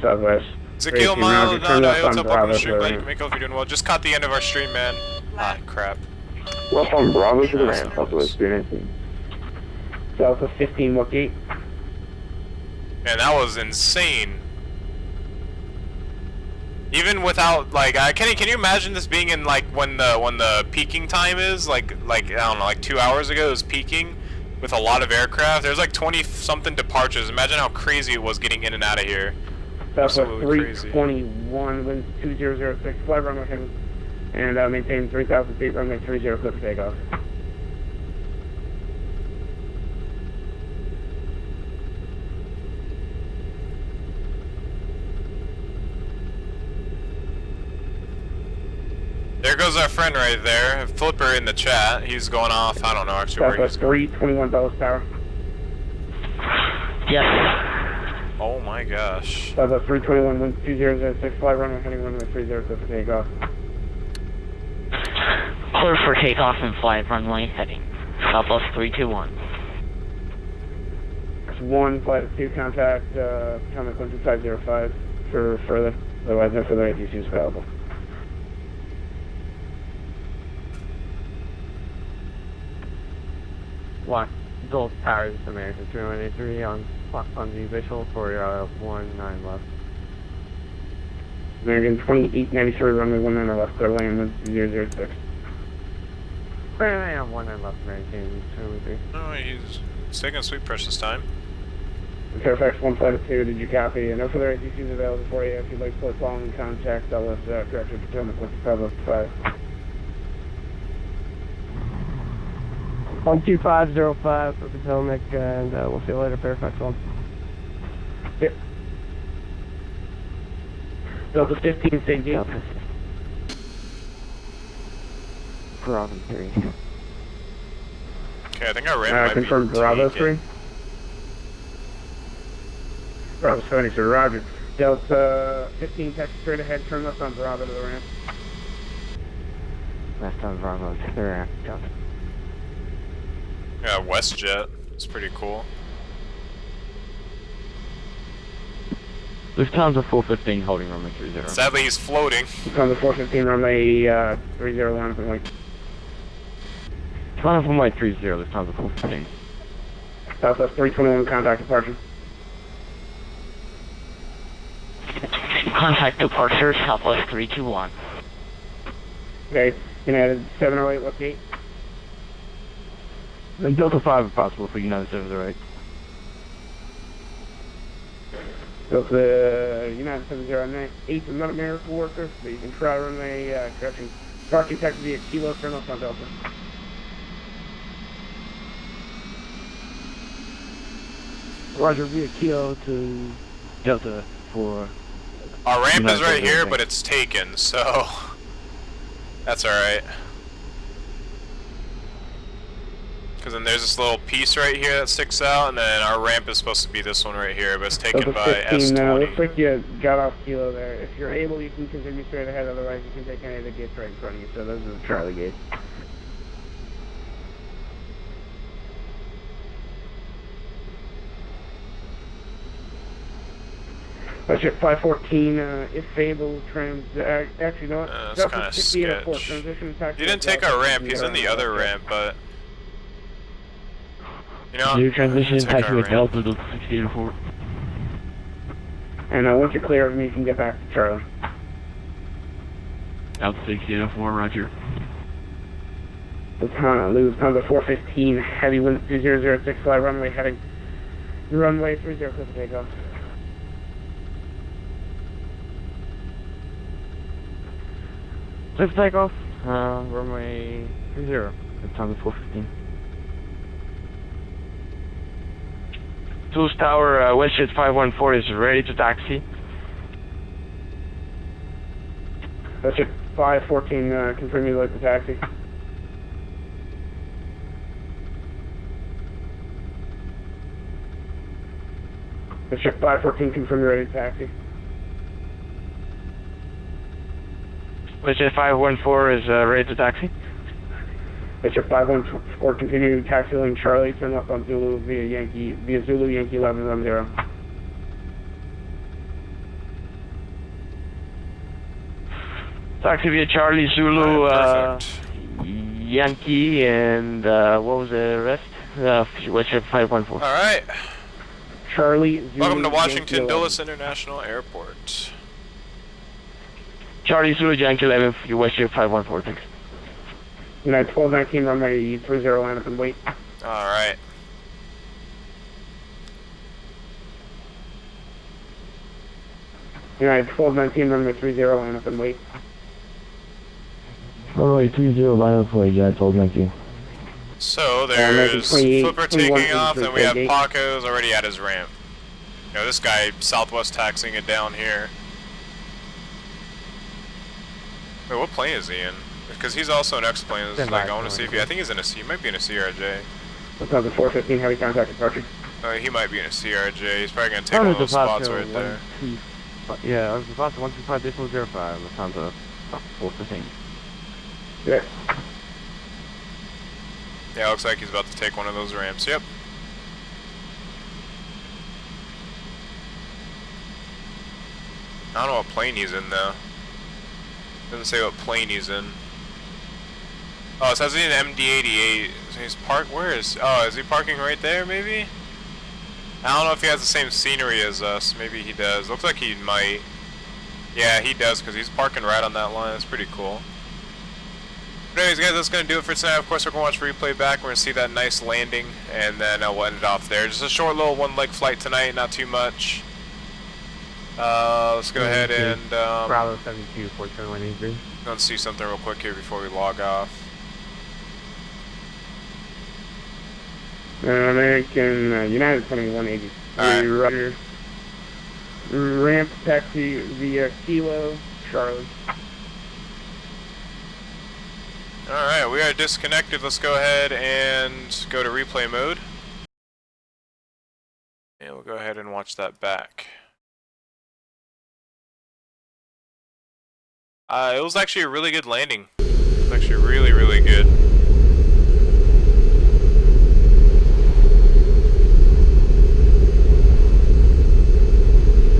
Southwest. Ezekiel 318, Mile, roger, turn left what's on up, welcome Bravo to to stream, the buddy. ramp. Make hope you're doing well. Just caught the end of our stream, man. Ah, crap. Left on Bravo to the ramp, Southwest 319. Delta 15, what gate? Man, that was insane. Even without, like, can you imagine this being in, like, when the peaking time is? Like I don't know, like 2 hours ago it was peaking with a lot of aircraft. There's like 20-something departures. Imagine how crazy it was getting in and out of here. Southwest Absolutely crazy. 321, wind 2006, flight runway heading, and maintain 3,000 feet, runway 30, clear for takeoff. There goes our friend right there, Flipper in the chat. He's going off. I don't know actually where he's Southwest 321, Bellows Tower. Yes. Oh my gosh. Southwest 321, wind 2006, flight runway heading, runway 30, clear for takeoff. Clear for takeoff and flight runway heading. Southwest 321. There's 1, flight of 2, contact, comment 12505 for further. Otherwise, no further ATCs available. What? Gold Towers, American 3183 on the visual for 19 left. American 2893, runway 19 left, clear land 006. Runway on 19 left, American 283. Oh, he's taking sweet precious time. Fairfax 1 flight of 2, did you copy? No further ATCs available for you. If you'd like to put following contact, I'll let correction determine what the 5. 12505 for Potomac, and we'll see you later, Fairfax 1. Yep. Delta 15, St. James. Bravo 3. Okay, I think our ramp might confirmed be Bravo taken. 3. Bravo 70, sir, roger. Delta 15, taxi straight ahead, turn left on Bravo to the ramp. Left on Bravo to the ramp, Delta. Yeah, WestJet. It's pretty cool. Lufthansa 415 holding runway 30. Sadly, he's floating. Lufthansa 415, runway 30 line from like. Line from runway 30, Lufthansa 415. Southwest 321, contact departure. Contact departure, Southwest 321. Okay, United 708, what gate? Then Delta 5 if possible for United 708. Delta United 708 is not a miracle worker, but you can try runway, correction. Parking taxi via Kilo, turn off on Delta. Roger, via Kilo to Delta for... Our ramp United is right here, 708. but it's taken, so... That's alright. Because then there's this little piece right here that sticks out, and then our ramp is supposed to be this one right here, but it's taken Delta by 15, S20. looks like you got off Kilo there. If you're able, you can continue straight ahead, otherwise you can take any of the gates right in front of you. So those are the Charlie gates. Let's check 514, if able, actually no, That's kind of sketch. You didn't take our ramp, he's in the other ramp, but... You know, New transition, take our taxi with ramp. Delta, Delta 684. And once you're clear of me, you can get back to Charlie. Delta 684, roger. Lufthansa 415, heavy wind 2006, fly runway heading. Runway 30, clear for takeoff. Clear for takeoff, runway 30, Lufthansa 415. Toulouse Tower, Westjet 514 is ready to taxi. Westjet 514, confirm you'd like the taxi. Westjet 514, confirm you're ready to taxi. Westjet 514 is ready to taxi. Westjet 514, continue taxiing Charlie, turn up on Zulu via Zulu Yankee 1110. Taxi via Charlie, Zulu, Alright, Yankee, and what was the rest? Westjet 514. Alright. Charlie, Zulu, Welcome to Washington Yankee 11. Dulles International Airport. Charlie, Zulu, Yankee 11, Westjet 514, thanks. United 1219, runway 30, line up and wait. Alright. United 1219, runway 30, line up and wait. Runway 30, line up for United 1219. So there's 28, Flipper 21, taking off, then we have 38. Paco's already at his ramp. You know, this guy Southwest taxiing it down here. Wait, what plane is he in? Because he's also an X-plane. It's like, I want to see if he... I think he's in a C. He might be in a CRJ. Lufthansa 415, heavy contact departure. He might be in a CRJ. He's probably going to take one of those spots right there. Yeah, I was about to 125.05, Lufthansa 415. Yeah. Yeah, looks like he's about to take one of those ramps. Yep. I don't know what plane he's in though. Doesn't say what plane he's in. Oh, it says he's in MD80. So he's parked. Where is? Oh, is he parking right there? Maybe. I don't know if he has the same scenery as us. Maybe he does. Looks like he might. Yeah, he does because he's parking right on that line. That's pretty cool. But anyways, guys, that's going to do it for tonight. Of course, we're going to watch replay back. We're going to see that nice landing, and then we'll end it off there. Just a short little one-leg flight tonight, not too much. Let's go ahead and Bravo 72, 42183. let's see something real quick here before we log off. American United 2180. Alright. Ramp taxi via Kilo, Charlie. Alright, we are disconnected. Let's go ahead and go to replay mode. And we'll go ahead and watch that back. It was actually a really good landing. It was actually really, really good.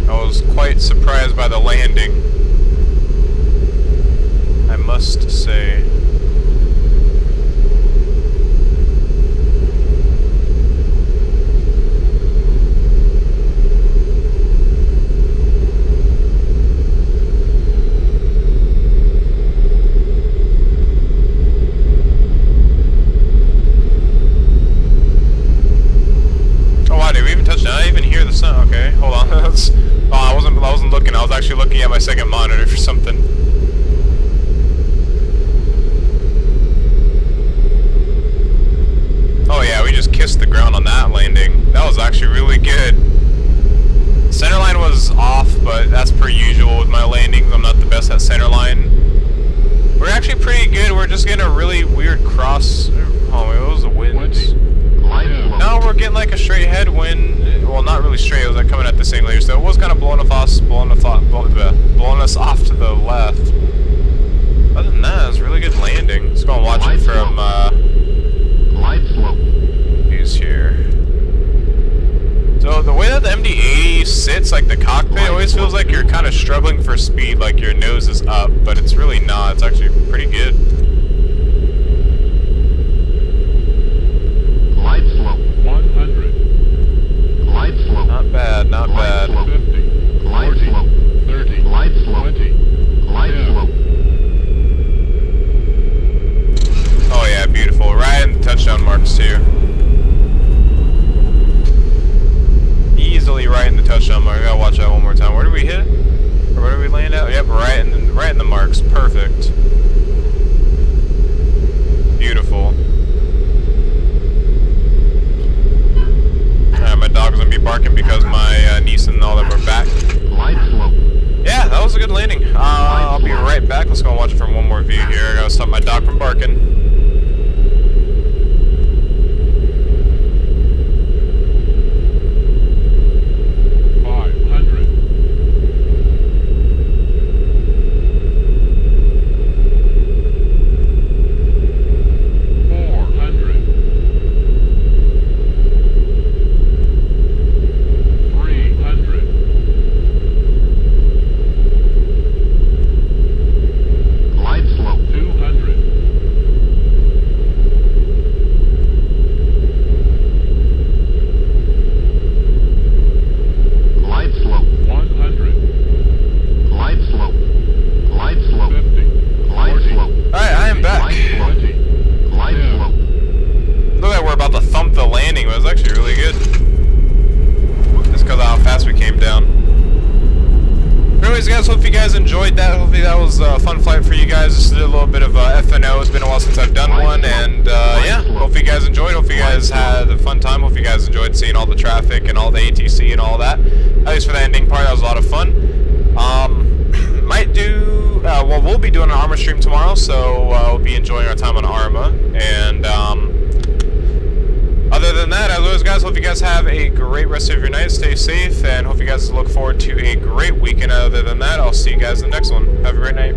I was quite surprised by the landing, I must say. descent. Okay, hold on. That's, oh, I wasn't looking. I was actually looking at my second monitor for something. Oh yeah, we just kissed the ground on that landing. That was actually really good. Centerline was off, but that's per usual with my landings. I'm not the best at centerline. We're actually pretty good. We're just getting a really weird cross. Oh, it was the winds. No, we're getting like a straight headwind. Well, not really straight. It was like coming at the same layer, so it was kind of blowing us off to the left. Other than that, it was a really good landing. Let's go and watch it from views here. So the way that the MD80 sits, like the cockpit, it always feels like you're kind of struggling for speed, like your nose is up, but it's really not. It's actually pretty good. Light slope 100. Light slope. Not bad, not bad. Light slope 50. Light slope 30. Light slope 20. Light slope. Oh yeah, beautiful. Right in the touchdown marks too. Easily right in the touchdown mark. I gotta watch that one more time. Where did we hit? Or where did we land at? Yep, right in the marks. Perfect. Beautiful. My dog's gonna be barking because my niece and all them are back. Light slope. Yeah, that was a good landing. I'll be right back. Let's go and watch it from one more view here. I gotta stop my dog from barking. Hope you guys enjoyed that. Hopefully that was a fun flight for you guys. Just did a little bit of FNO. It's been a while since I've done one, and yeah, hope you guys enjoyed. Hope you guys had a fun time. Hope you guys enjoyed seeing all the traffic and all the ATC and all that. At least for the ending part, that was a lot of fun. Might do, well, we'll be doing an ArmA stream tomorrow, so we'll be enjoying our time on ArmA. And other than that, as always, guys, hope you guys have a great rest of your night. Stay safe, and hope you guys look forward to a great weekend. Other than that, I'll see you guys in the next one. Have a great night.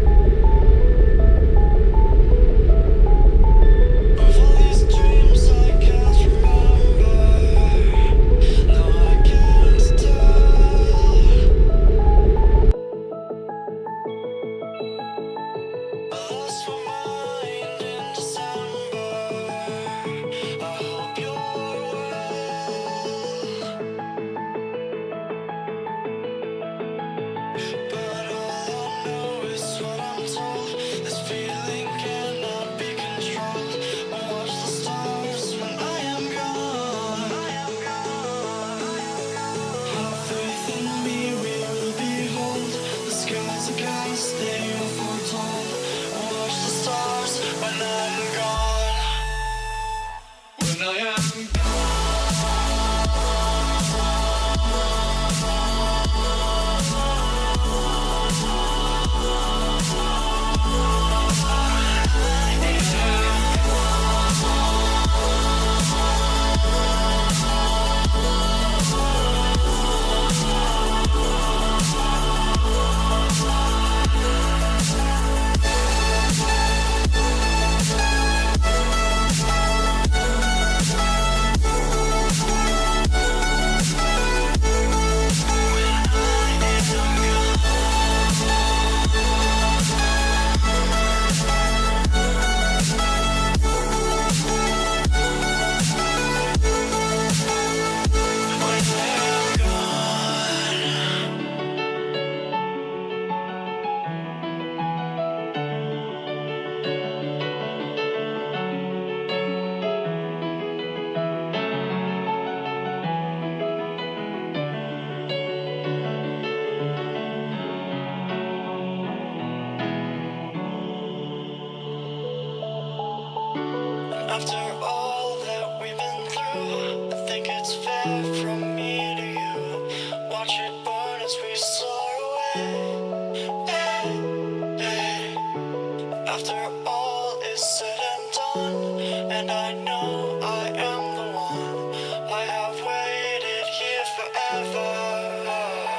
But all I know is what I'm told.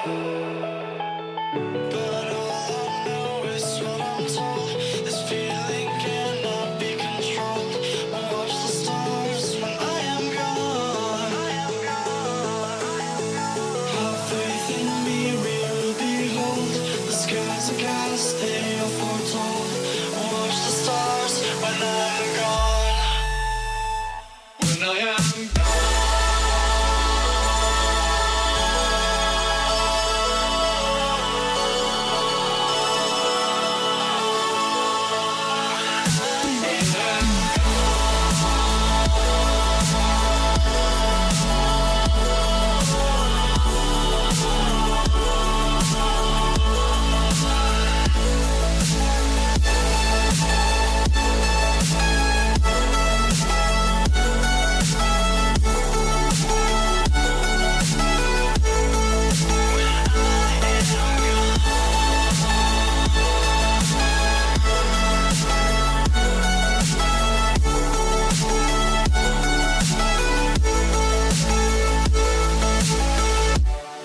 But all I know is what I'm told. This feeling cannot be controlled. Watch the stars when I am gone. Have faith in me, real behold. The skies are cast, they are foretold. Watch the stars when I'm gone. When I am gone.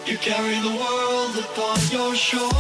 You carry the world upon your shoulders.